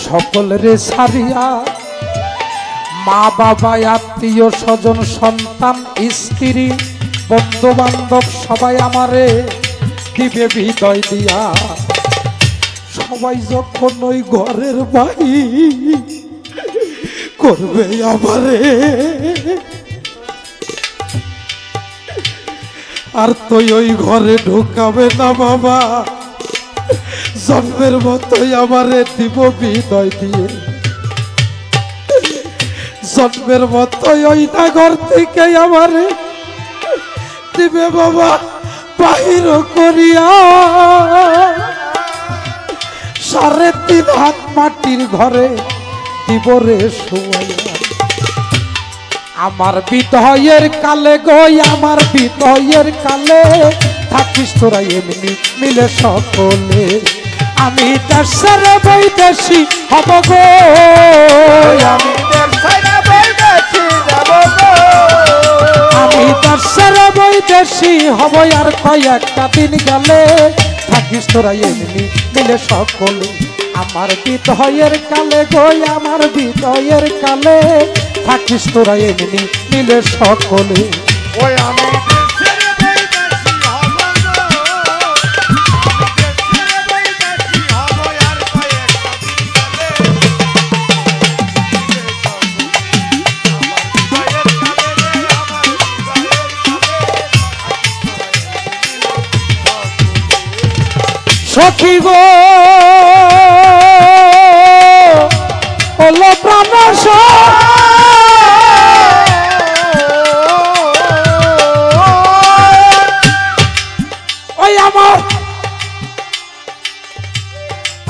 Speaker 1: সকলেরে সারিয়া মা বাবা আত্মীয় স্বজন সন্তান স্ত্রী বন্ধু বান্ধব সবাই আমারে দিবে হৃদয় দিয়া সবাই যখন ওই ঘরের বাড়ি করবে আমারে আর তুই ওই ঘরে ঢোকাবে না বাবা জন্মের মতোই আমারে দিব হৃদয় দিয়ে জন্মের মতোই ওই নাগর থেকে আমারে দিবে বাবা বাহির করিয়া 3.5 হাত মাটির ঘরে দিব রে শুয়াইয়া আমার বিদয়ের কালে গো আমার বিদয়ের কালে থাকিস তোরা এমনি মিলে সকলে আমি দেশের বৈদেশি হব গো
Speaker 2: আমি দেশাইরা বৈদেশি যাব গো
Speaker 1: আমি দেশের বৈদেশি হব আর কয়েকটা দিন গেলে থাকিস তোরা এমনি মিলে সকলে আমার বিদয়ের কালে গো আমার বিদয়ের কালে থাকিস তোরা এমনি মিলে সকলে
Speaker 2: ওই আমি দেশের বৈদেশি হব গো আমি দেশের বৈদেশি হব আর কয়েকটা দিন গেলে
Speaker 1: সখী গো ওলো প্রাণ ওই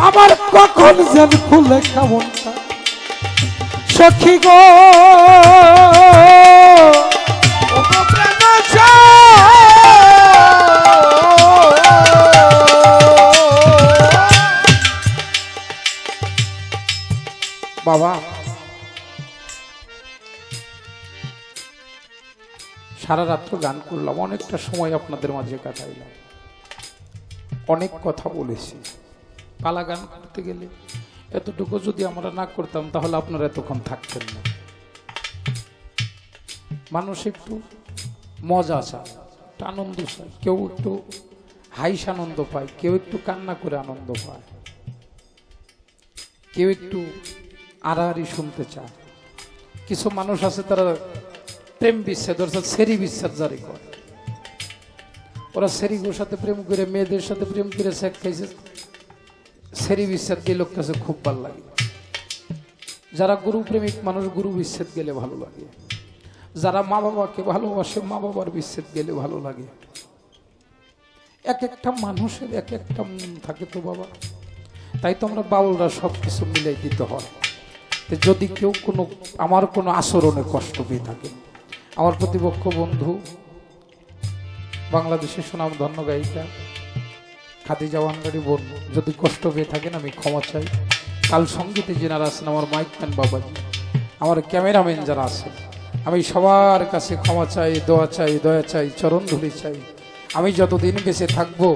Speaker 1: আমার কখন যেন খুলে কেমনটা সখী গো বাবা সারা রাত্র গান করলাম, অনেকটা সময় আপনাদের মাঝে কাটাইলাম, অনেক কথা বলেছি। পালা গান করতে গেলে এতটুকু যদি আমরা না করতাম তাহলে আপনারা এতক্ষণ থাকতেন না। মানুষ একটু মজা চায়, একটু আনন্দ চায়, কেউ একটু হাইস আনন্দ পায়, কেউ একটু কান্না করে আনন্দ পায়, কেউ একটু আড়াআড়ি শুনতে চায়। কিছু মানুষ আছে তারা প্রেম বিচ্ছেদ অর্থাৎ সেরি বিচ্ছেদ জারি করে। ওরা সেরিগুর সাথে প্রেম করে, মেয়েদের সাথে প্রেম করে শেখ খাইছে, সেরি বিচ্ছেদ দিয়ে লোক কাছে খুব ভালো লাগে। যারা গুরু প্রেমিক মানুষ গুরু বিচ্ছেদ গেলে ভালো লাগে, যারা মা বাবাকে ভালোবাসে মা বাবার বিচ্ছেদ গেলে ভালো লাগে। এক একটা মানুষের এক একটা মন থাকে তো বাবা, তাই তো আমরা বাউলরা সব কিছু মিলাই দিতে হয়। যদি কেউ আমার কোনো আচরণে কষ্ট পেয়ে থাকে, আমার প্রতিপক্ষ বন্ধু বাংলাদেশের সুনাম ধন্য গায়িকা খাদিজা ওয়ানগাড়ি বোন যদি কষ্ট পেয়ে থাকেন আমি ক্ষমা চাই। কাল সঙ্গীতে যারা আছেন, আমার মাইকম্যান বাবাজি, আমার ক্যামেরাম্যান যারা আছেন, আমি সবার কাছে ক্ষমা চাই, দোয়া চাই, দয়া চাই, চরণ ধুলি চাই। আমি যতদিন বেঁচে থাকবো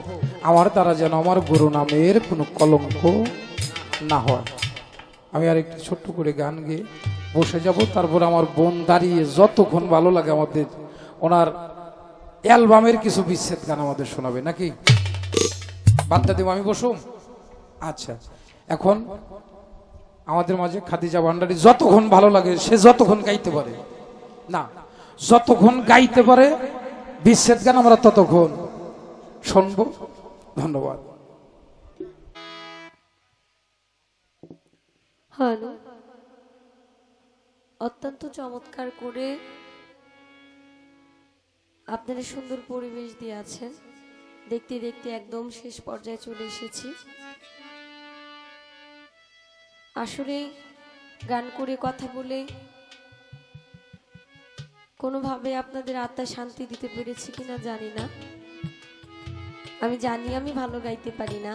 Speaker 1: আমার দ্বারা যেন আমার গুরু নামের কোনো কলঙ্ক না হয়। আমি আর একটু ছোট্ট করে গান গেয়ে বসে যাব, তারপর আমার বোন দাঁড়িয়ে যতক্ষণ ভালো লাগে আমাদের ওনার অ্যালবামের কিছু বিচ্ছেদ গান আমাদের শোনাবে, নাকি বার্তা দেব? আমি বসুম? আচ্ছা, এখন আমাদের মাঝে খাদিজা ভান্ডারী যতক্ষণ ভালো লাগে সে যতক্ষণ গাইতে পারে, না যতক্ষণ গাইতে পারে বিচ্ছেদ গান আমরা ততক্ষণ শুনবো। ধন্যবাদ।
Speaker 3: হ্যালো, অত্যন্ত চমৎকার করে আপনারা সুন্দর পরিবেশ দিয়ে আছেন। দেখতে দেখতে একদম শেষ পর্যায়ে চলে এসেছি। আসলে গান করে কথা বলে কোনোভাবে আপনাদের আত্মা শান্তি দিতে পেরেছি কিনা জানি না। আমি জানি আমি ভালো গাইতে পারি না,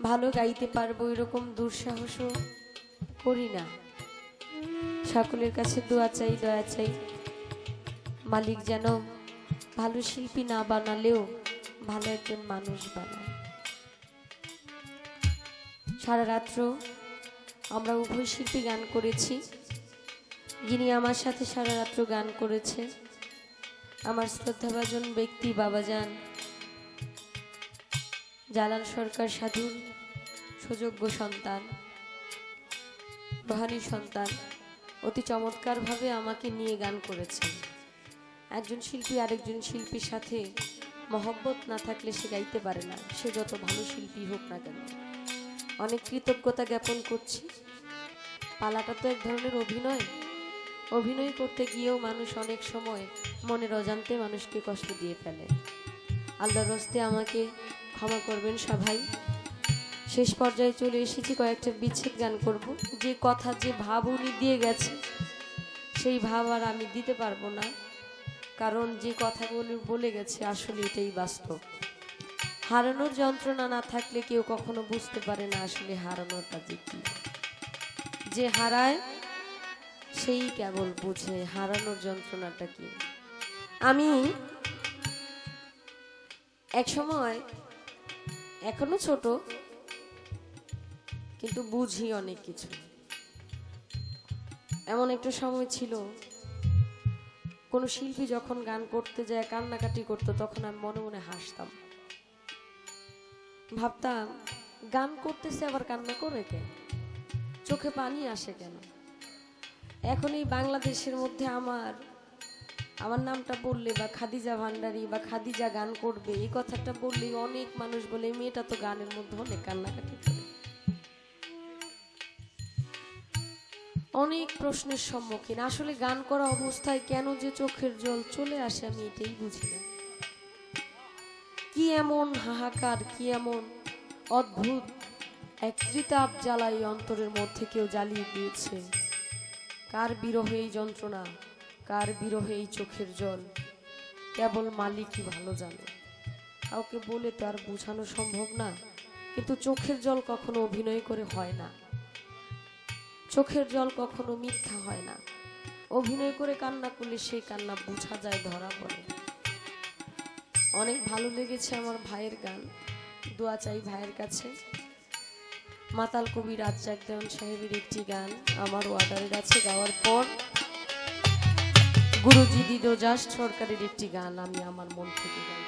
Speaker 3: ভালো গাইতে পারবো এরকম দুঃসাহসও করি না। সকলের কাছে দোয়া চাই, দয়া চাই, মালিক যেন ভালো শিল্পী না বানালেও ভালো একজন মানুষ বানায়। সারা রাত্র আমরা উভয় শিল্পী গান করেছি। যিনি আমার সাথে সারা রাত্র গান করেছে আমার শ্রদ্ধাভাজন ব্যক্তি বাবাজান জালাল সরকার সাধুর সুযোগ্য সন্তান, রোহানি সন্তান, অতি চমৎকারভাবে আমাকে নিয়ে গান করেছেন। একজন শিল্পী আরেকজন শিল্পীর সাথে মহব্বত না থাকলে সে গাইতে পারে না, সে যত ভালো শিল্পী হোক না কেন। অনেক কৃতজ্ঞতা জ্ঞাপন করছি। পালাটা তো এক ধরনের অভিনয়, অভিনয় করতে গিয়েও মানুষ অনেক সময় মনের অজান্তে মানুষকে কষ্ট দিয়ে ফেলে। আল্লাহর হস্তে আমাকে ক্ষমা করবেন সবাই। শেষ পর্যায়ে চলে এসেছি, কয়েকটা বিচ্ছেদ গান করব। যে কথা যে ভাব উনি দিয়ে গেছে সেই ভাব আর আমি দিতে পারবো না, কারণ যে কথাগুলো বলে গেছে আসলে এটাই বাস্তব। হারানোর যন্ত্রণা না থাকলে কেউ কখনো বুঝতে পারে না আসলে হারানোরটা যে কি। যে হারায় সেই কেবল বুঝে হারানোর যন্ত্রণাটা কি। আমি এক সময়, এখনো ছোট কিন্তু বুঝি অনেক কিছু, এমন একটা সময় ছিল কোনো শিল্পী যখন গান করতে যায় কান্নাকাটি করতো তখন আমি মনে মনে হাসতাম, ভাবতাম গান করতেছে আবার কান্না করে কেন, চোখে পানি আসে কেন। এখন এই বাংলাদেশের মধ্যে আমার আমার নামটা বললে বা খাদিজা ভান্ডারী বা খাদিজা গান করবে এই কথাটা বললে অনেক মানুষ বলে এই মেয়েটা তো গানের মধ্যে অনেক কান্নাকাটি করে। অনেক প্রশ্নের সম্মুখীন। আসলে গান করা অবস্থায় কেন যে চোখের জল চলে আসে আমি এটাই বুঝি না। কি এমন হাহাকার, কি এমন অদ্ভুত এক ত্রিতাপ জ্বালাই অন্তরের মধ্যে কেউ জ্বালিয়ে দিয়েছে। কার বিরহে এই যন্ত্রণা, কার বিরহে এই চোখের জল, কেবল মালিকই ভালো জানে। কাউকে বলে তো আর বোঝানো সম্ভব না। কিন্তু চোখের জল কখনো অভিনয় করে হয় না, চোখের জল কখনো মিথ্যা হয় না। অভিনয় করে কান্না করলে সেই কান্না বোঝা যায়, ধরা পড়ে। অনেক ভালো লেগেছে আমার ভাইয়ের গান। দোয়া চাই ভাইয়ের কাছে। মাতাল কবি রাজ্জাক দেওয়ান সাহেবের একটি গান আমার অর্ডারে আছে, গাওয়ার পর গুরুজি দিদোজাস সরকারের একটি গান আমি আমার মন থেকে গাই।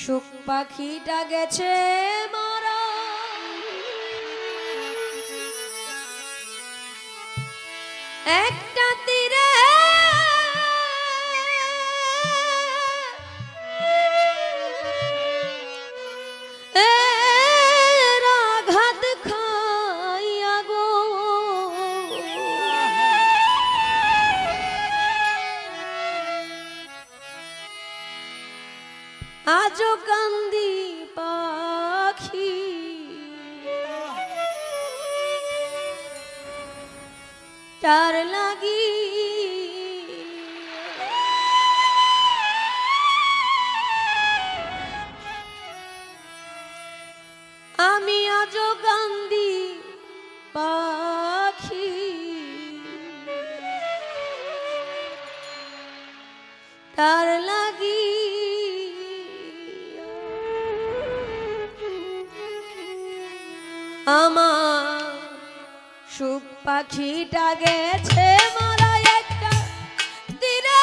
Speaker 3: সুখ পাখিটা গেছে মারা, একটা তীরে আঘাত খাইয়া গো, আজো কান্দি পাখি তার লাগি, আমি আজো কান্দি পাখি তার লাগি। আমার সুখ পাখিটা গেছে মারা, একটা তীরে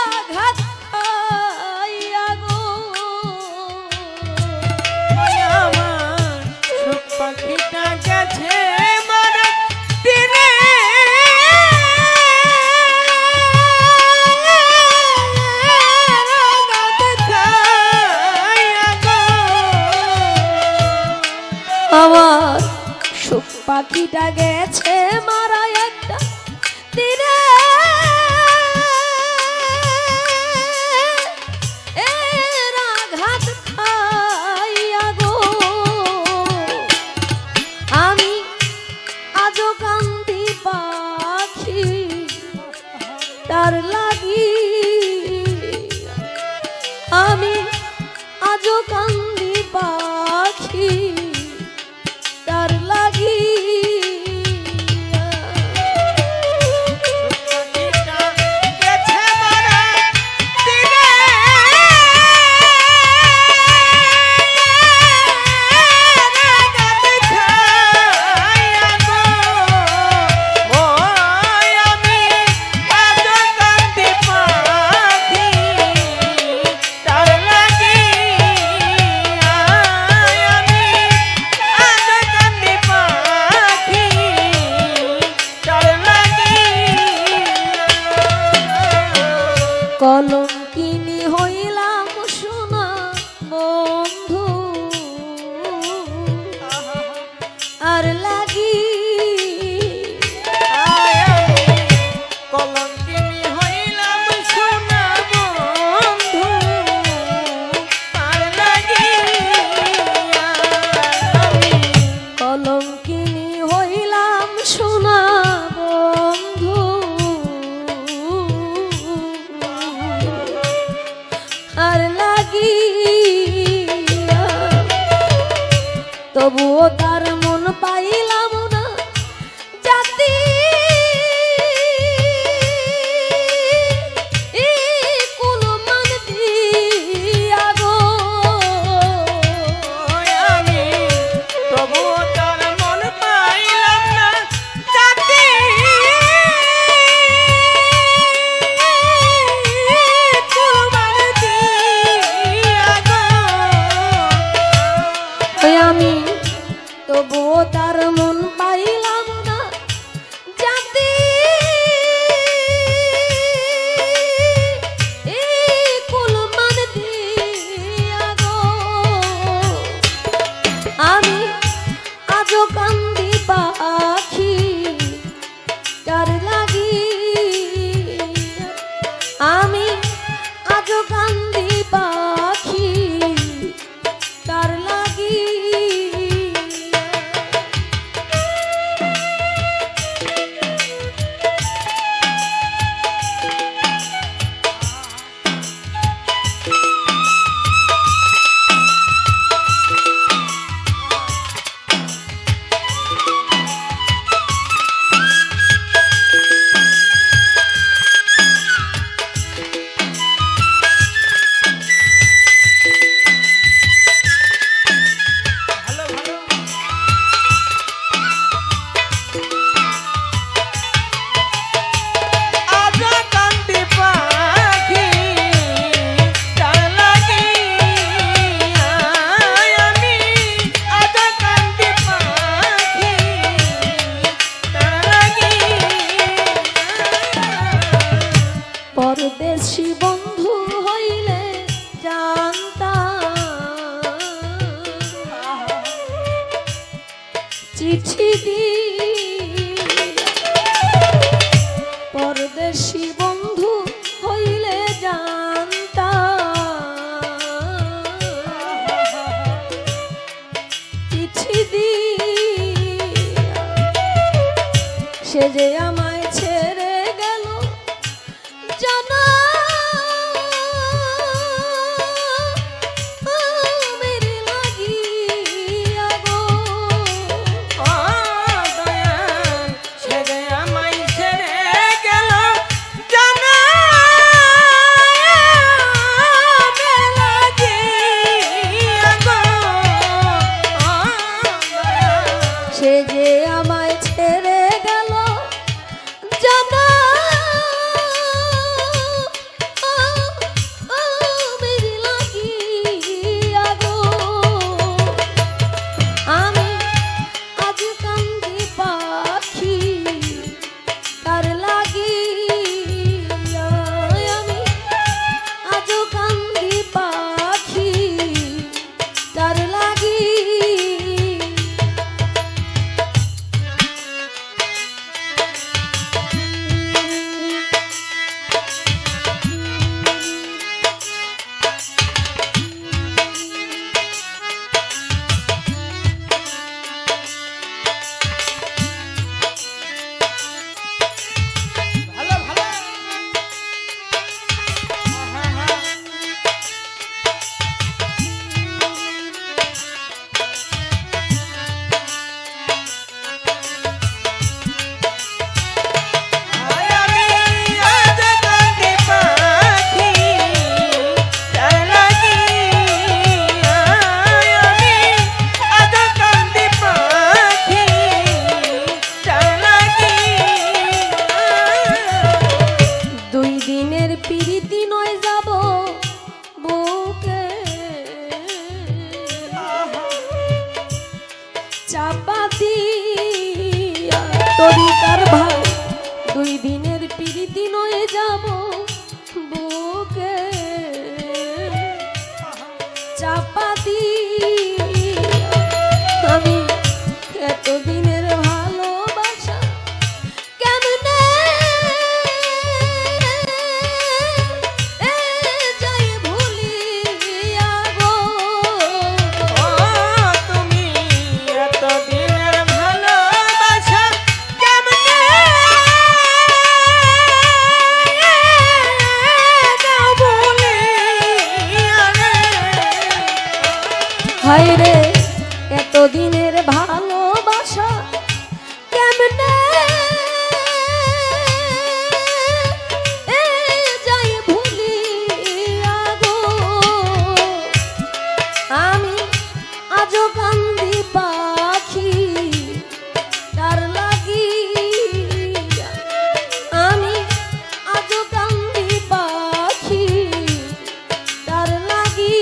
Speaker 3: আঘাত খাইয়া গো,
Speaker 2: আমার সুখ পাখিটা গেছে মারা তীরে,
Speaker 3: আমার সুখ পাখিটা গেছে মারা, একটা তীরে আঘাত খাইয়া গো, আমি আজো কান্দি পাখি তার লাগি, আমি আজো কান্দি পাখি তার লাগি। কলঙ্কিনী হইলাম সোনা বন্ধু আর লাগি,
Speaker 2: কলঙ্কিনী হইলাম সোনা বন্ধু আর লাগি,
Speaker 3: কলঙ্কিনী হইলাম সোনা বন্ধু আর লাগি, তবুও তার মন পাইলাম না, জাতি কোন মান দিয়া গো, তবুও তার মন পাইলাম না জাতি কুলমান দিয়া গো আমি আজও কান্দি পাখি তার লাগি আমি আজও কান্দি পাখি তার লাগি পরদেশী বন্ধু হইলে জানতাম চিঠি পরদেশী বন্ধু হইলে জানতাম চিঠি সে যে আমায় ছেড়ে গেল জানা মেরে লাগিয়া গো
Speaker 2: দয়াল সে যে আমায় ছেড়ে গেল জানা মেরে লাগিয়া গো
Speaker 3: সে যে আমায় ছেড়ে গেল জানা মেরে লাগিয়া গো আমি আজ কান্দি পাখি তার লাগিয়া আমি আজ কান্দি পাখি তার লাগি
Speaker 2: ভালো ভালো আমি আজ কান্দি পাখি তার লাগি আমি আজ কান্দি পাখি তার লাগি
Speaker 3: দুই দিনের পিরিতি নয় যাব বুকে চাপাতি তরিকার ভাই দুই দিনের পিরিতি নয় যাব বুকে চাপাতি আমি এতদিনের ভালোবাসা কেমনে যাই ভুলিয়া গো
Speaker 2: তুমি এতদিনের ভালোবাসা কেমনে দাও বলিয়া রে
Speaker 3: হায় রে এতদিনের ভালোবাসা কেমনে যাই ভুলিয়া গো আমি আজও কান্দি পাখি তার লাগি আমি আজও কান্দি পাখি তার লাগি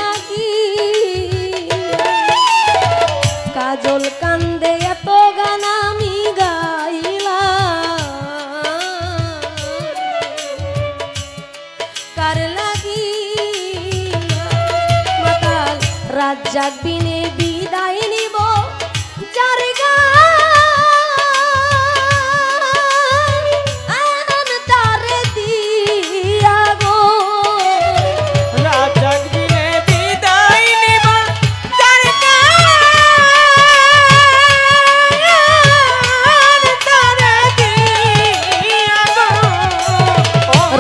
Speaker 3: লাগি কাজল কান্দে এত গান আমি গাইলাম কার লাগি মাতাল রাত জাগবিনে বিদায় নিব যার গান তারে দিয়া গো
Speaker 2: রাত জাগবিনে বিদায় নিব যার গান তারে দিয়া গো।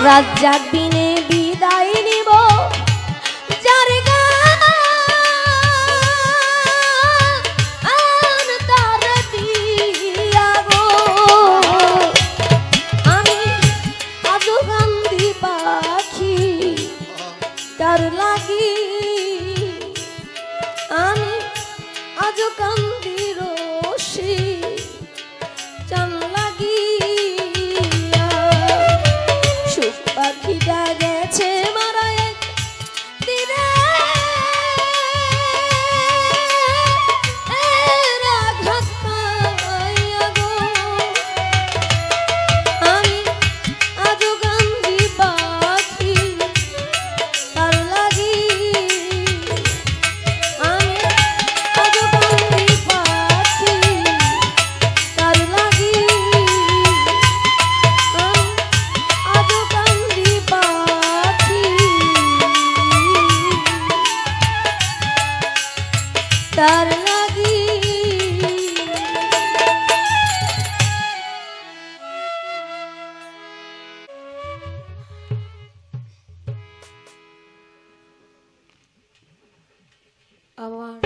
Speaker 3: রাত জাগবিনে বিদায় নিব যার গান তারে দিয়া গো আমি আজো কান্দি পাখি তার লাগি আমি আজো কান্দি রশি চান লাগিয়া সুখ পাখিটা গেছে মারা এক দিনে আঘাত পাইয়া গো আমি আজো কান্দি পাখি তার লাগি আমি আজো কান্দি পাখি তার লাগি আমি আজো কান্দি পাখি তার লাগি। আমার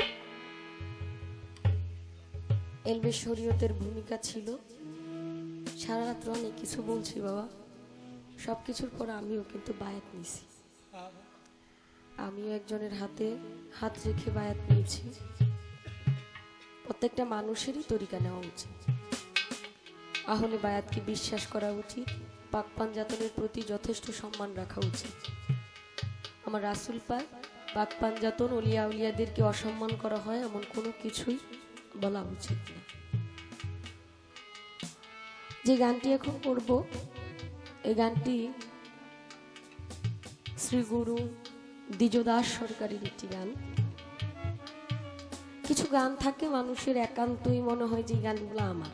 Speaker 3: এলবে শরীয়তের ভূমিকা ছিল সারা রাত্র অনেক কিছু বলছি বাবা সবকিছুর পর আমিও কিন্তু বায়াত নিছি আমিও একজনের হাতে হাত রেখে বায়াত নিয়েছি প্রত্যেকটা মানুষেরই তরিকা নেওয়া উচিত আহলে বায়াতকে বিশ্বাস করা উচিত পাক পাঞ্জাতনের প্রতি যথেষ্ট সম্মান রাখা উচিত আমার রাসূল পাক পাক পাঞ্জাতন ওলিয়া উলিয়াদেরকে অসম্মান করা হয় এমন কোনো কিছুই বলা উচিত না যে গানটি এখন করব এই গানটি শ্রী গুরু দ্বিজদাস সরকারের একটি গান কিছু গান থাকে মানুষের একান্তই মনে হয় যে গানগুলো আমার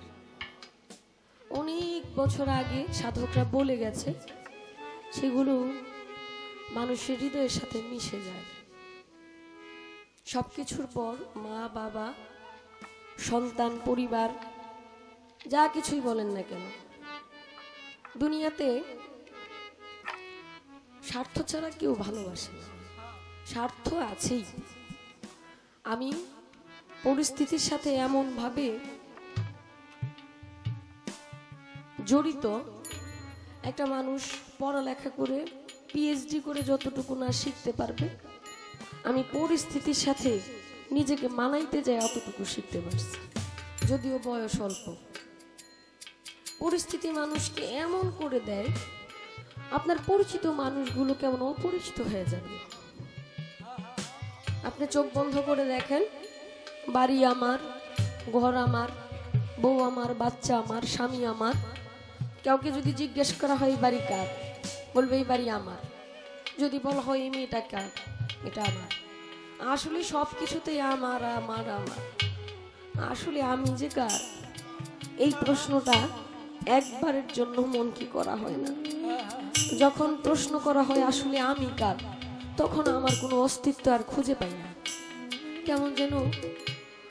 Speaker 3: অনেক বছর আগে সাধকরা বলে গেছে সেগুলো মানুষের হৃদয়ের সাথে মিশে যায় সবকিছুর পর মা বাবা সন্তান পরিবার যা কিছুই বলেন না কেন দুনিয়াতে স্বার্থ ছাড়া কেউ ভালোবাসে না স্বার্থ আছেই আমি পরিস্থিতির সাথে এমন ভাবে জড়িত একটা মানুষ পড়ালেখা করে পিএইচডি করে যতটুকু না শিখতে পারবে আমি পরিস্থিতির সাথে নিজেকে মানাইতে যাই অতটুকু শিখতে পারছি যদিও বয়স অল্প পরিস্থিতি মানুষকে এমন করে দেয় আপনার পরিচিত মানুষগুলো কেমন অপরিচিত হয়ে যাবে আপনি চোখ বন্ধ করে দেখেন বাড়ি আমার ঘর আমার বউ আমার বাচ্চা আমার স্বামী আমার কাউকে যদি জিজ্ঞেস করা হয় এই বাড়ি কার বলবে এই বাড়ি আমার যদি বলা হয় এই মেয়েটা কার এটা আমার আসলে সব কিছুতেই আমার আমার আমার আসলে আমি যে কার এই প্রশ্নটা একবারের জন্য মন কি করা হয় না যখন প্রশ্ন করা হয় আসলে আমি কার তখন আমার কোনো অস্তিত্ব আর খুঁজে পাই না কেমন যেন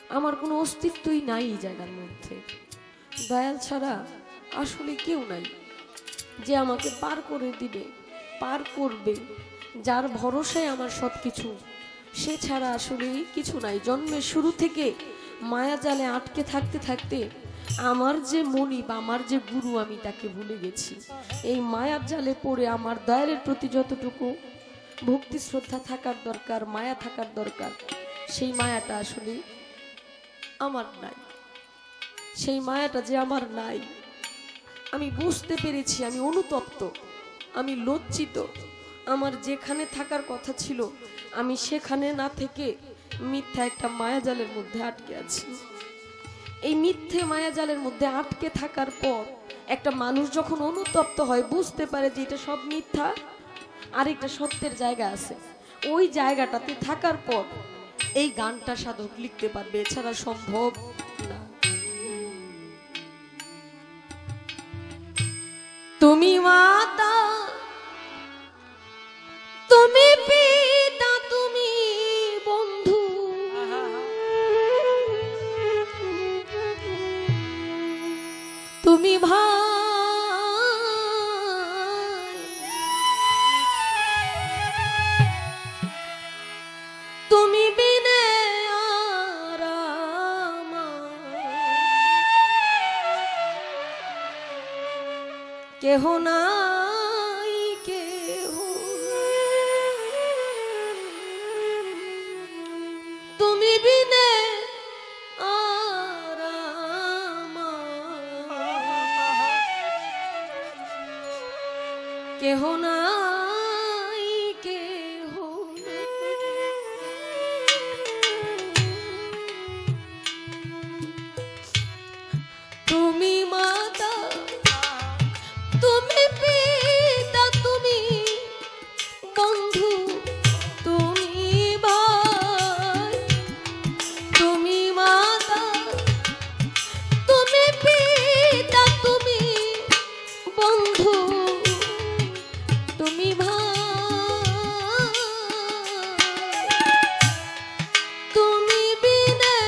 Speaker 3: আমার কোনো অস্তিত্বই নাই এই জায়গার মধ্যে দয়াল ছাড়া আসলে কেউ নাই যে আমাকে পার করে দিবে পার করবে যার ভরসায় আমার সব কিছু সে ছাড়া আসলে কিছু নাই জন্মের শুরু থেকে মায়া জালে আটকে থাকতে থাকতে আমার যে মনিব আমার যে গুরু আমি তাকে ভুলে গেছি এই মায়ার জালে পড়ে আমার দয়ালের প্রতি যতটুকু ভক্তি শ্রদ্ধা থাকার দরকার মায়া থাকার দরকার সেই মায়াটা আসলে আমার নাই সেই মায়াটা যে আমার নাই আমি বুঝতে পেরেছি আমি অনুতপ্ত আমি লজ্জিত আমার যেখানে থাকার কথা ছিল আমি সেখানে না থেকে মিথ্যা একটা মায়াজালের মধ্যে আটকে আছি। এই মিথ্যে মায়াজালের মধ্যে আটকে থাকার পর একটা মানুষ যখন অনুতপ্ত হয়, বুঝতে পারে যে এটা সব মিথ্যা আর একটা সত্যের জায়গা আছে, ওই জায়গাটাতে থাকার পর এই গানটা সাধক লিখতে পারবে, এছাড়া সম্ভব না। তুমি মাতা, তুমি পিতা, তুমি বন্ধু, তুমি ভাই, তুমি বিনে আর আমার কেহ নাই, কেহ তুমি বিনে আর আমার কেহ নাই, কেহ তুমি মাতা, তুমি পিতা, তুমি বন্ধু, তুমি ভাই, তুমি মাতা, তুমি পিতা, তুমি বন্ধু, তুমি ভাই, তুমি বিনে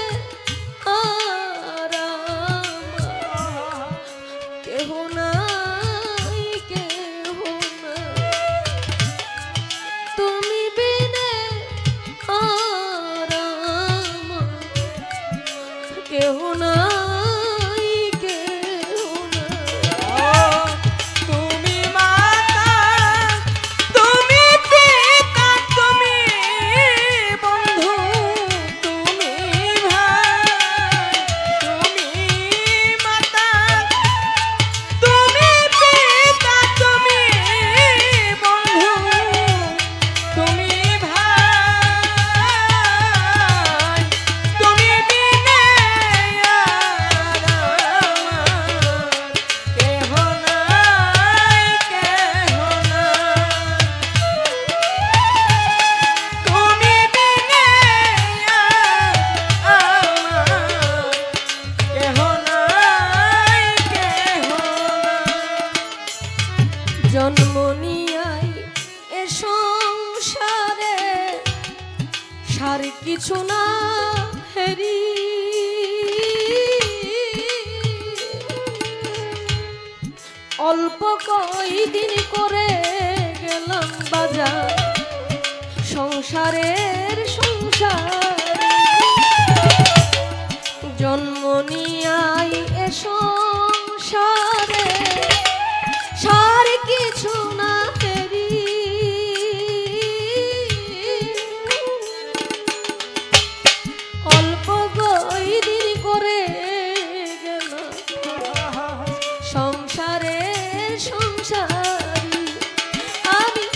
Speaker 3: আর আমার কেহ নাই, কেহ নাই, তুমি বিনে আর আমার কেহ নাই, কেহ নাই।
Speaker 2: তুমি মাতা, তুমি পিতা, তুমি বন্ধু, তুমি ভাই, তুমি মাতা, তুমি পিতা, তুমি বন্ধু, তুমি ভাই, তুমি বিনে আর আমার কেহ নাই, কেহ নাই, তুমি বিনে আর আমার কেহ নাই, কেহ নাই।
Speaker 3: জন্ম নিয়াই এ সংসারে সার কিছু না হেরি, অল্প কয়দিন করে গেলাম বাজার সংসারের সংসার। জন্ম নিয়াই এ সংসারে সার কিছু না তেরি, অল্প কয়দিন করে গেল সংসারে সংসার। আমি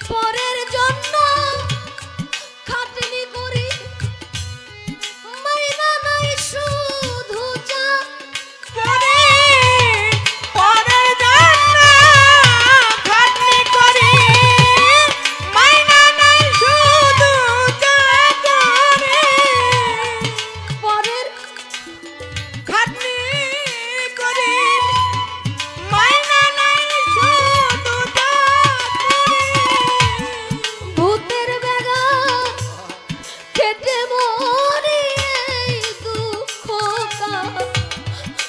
Speaker 3: পরের জন্য খাটনি করি, মাইনা নাই শুধু যা
Speaker 2: পরে জন্য খাটনি করি, মাইনা নাই শুধু যা করি,
Speaker 3: পরের
Speaker 2: খাটনি করি, মাইনা নাই শুধু যা করি।
Speaker 3: ভূতের বেগা খেটে মরি, এই দুঃখ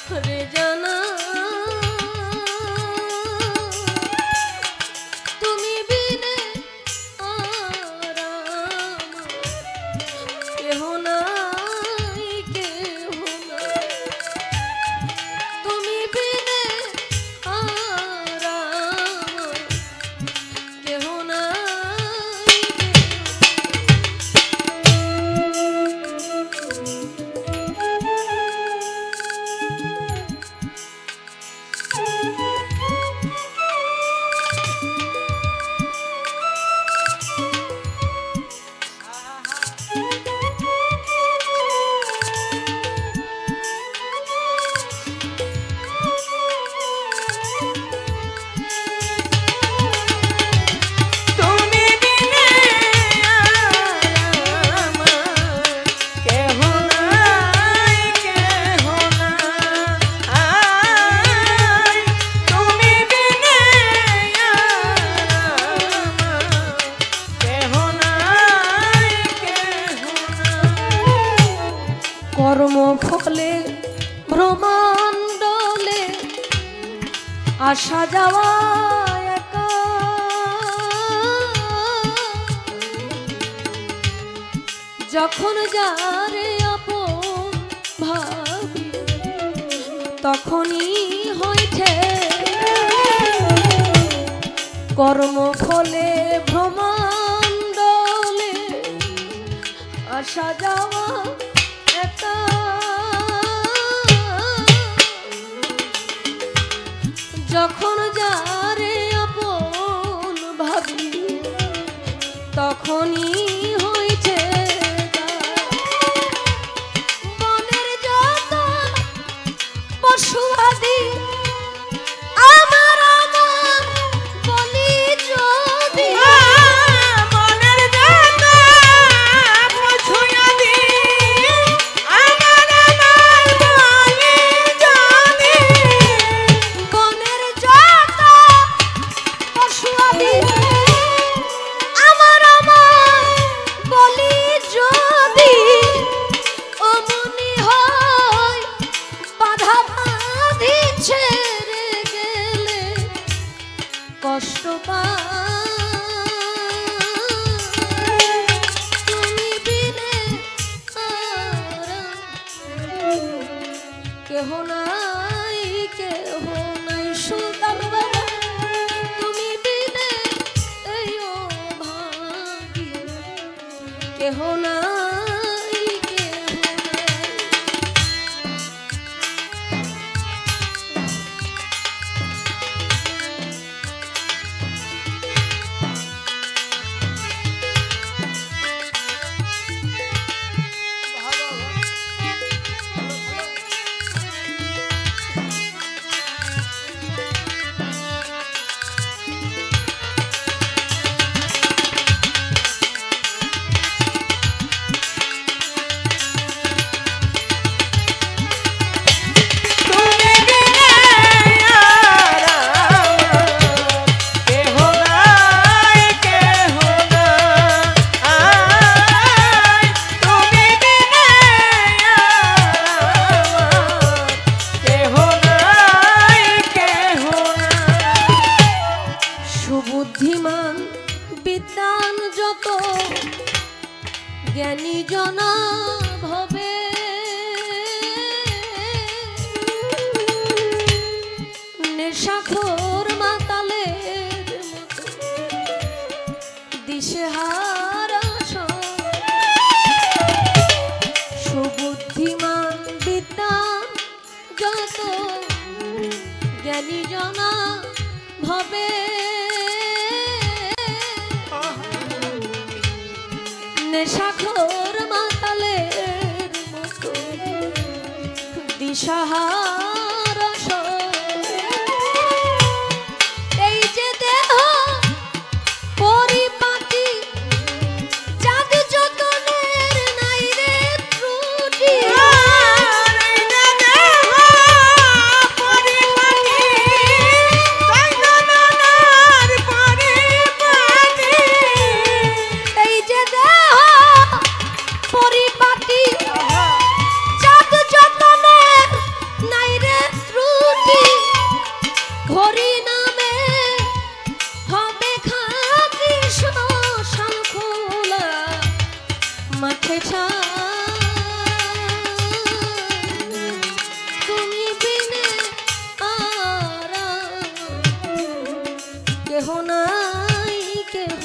Speaker 3: কারে জানা, তুমি বিনে আর আমার কেহ নাই, কেহ নাই, তুমি বিনে আর আমার কেহ নাই, কেহ নাই। কর্মফলে ভ্রমণ্ডলে আসা যাওয়া একা, যখন যারে আপন ভাবি তখনই হইছে কর্মফলে ভ্রমণ্ডলে আসা যাওয়া একা, যখন যারে আপন ভাবি তখনই হইছে মনের যত পশু আদি আমার আমার বলি যদি মনের যত পশু আদি আমার আমার বলি যদি মনের যত পশু আদি আমার আমার বলি যদি অমনি হয় বাধা বাঁধি ছেড়ে গেলে কষ্ট তুমি বিনে কেহ নাই কেহ নাই সুলতান বাবা তুমি বিনে এই ভাগি কেহ নাই কেহ নাই। সুবুদ্ধিমান বিদ্বান যত জ্ঞানী জনা ভবে নেশাখোর মাতালের মতো দিশেহারা সুবুদ্ধিমান বিদ্বান যত জ্ঞানী জনা ভবে নেশাখোর মাতালের মতো দিশাহারা এই যে দেহ পরিপাটি চাঁদ যতনের নাই রে ত্রুটি এই যে দেহ পরিপাটি চাঁদ যতনের নাই রে ত্রুটি ঘড়ি নামে হবে খাতি শ্মশান খোলা মাঠে তুমি বিনে আর কেহ নাই কেহ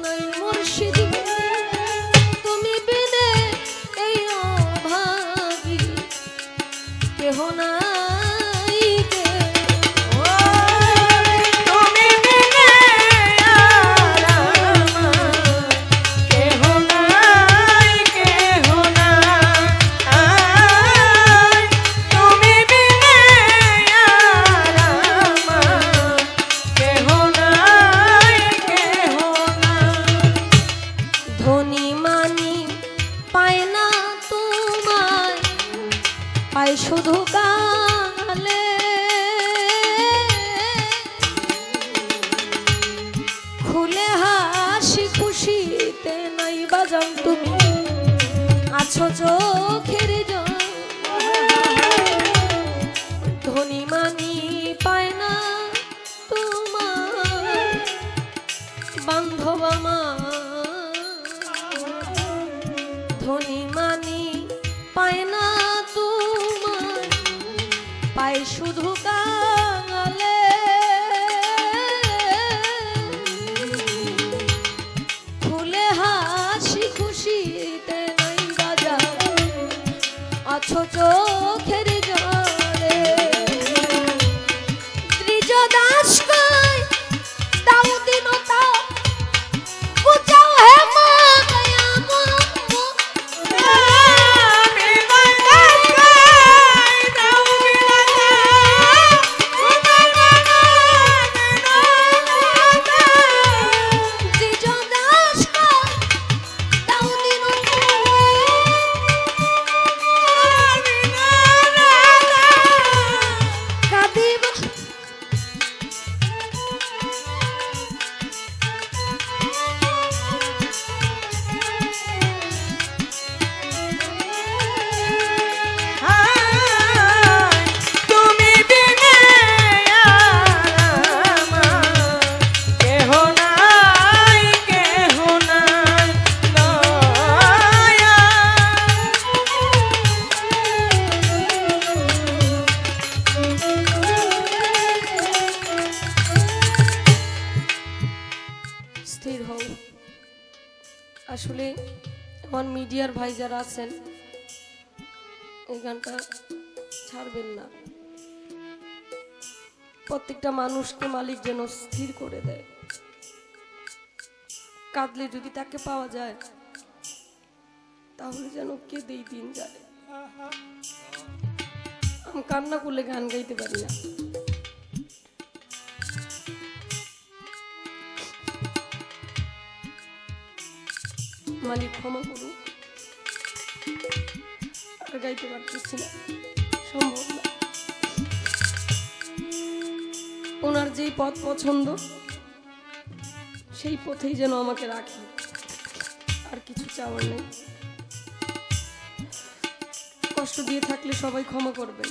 Speaker 3: নাই মুর্শিদ তুমি বিনে এই অভাগী কেহ নাই কেহ তুমি বিনে আর কেহ নাই পায় শুধু কালে খুলে হাসি খুশিতে নাই বাজান তুমি আছো চোখের জল ধনী মানি পায় না তোমার বান্ধব আমার ধনী মানি পায় না তোমার পায় শুধু কাঙালে খুলে হাসি খুশিতে নাই বাজার আছো চোখের জলে ত্রিজ দাস কই দাও দিনতা বুঝাও হে মা গয়া মো আসলে আমার মিডিয়ার ভাই যারা আছেন এই গানটা ছাড়বেন না প্রত্যেকটা মানুষকে মালিক যেন স্থির করে দেয় কাঁদলে যদি তাকে পাওয়া যায় তাহলে যেন কেঁদেই দিন যায় আমি কান্না করলে গান গাইতে পারি না মালিক ক্ষমা করুন আর গাইতে পারতেছি না সম্ভব না ওনার যেই পথ পছন্দ সেই পথেই যেন আমাকে রাখে আর কিছু চাওয়ার নেই কষ্ট দিয়ে থাকলে সবাই ক্ষমা করবেন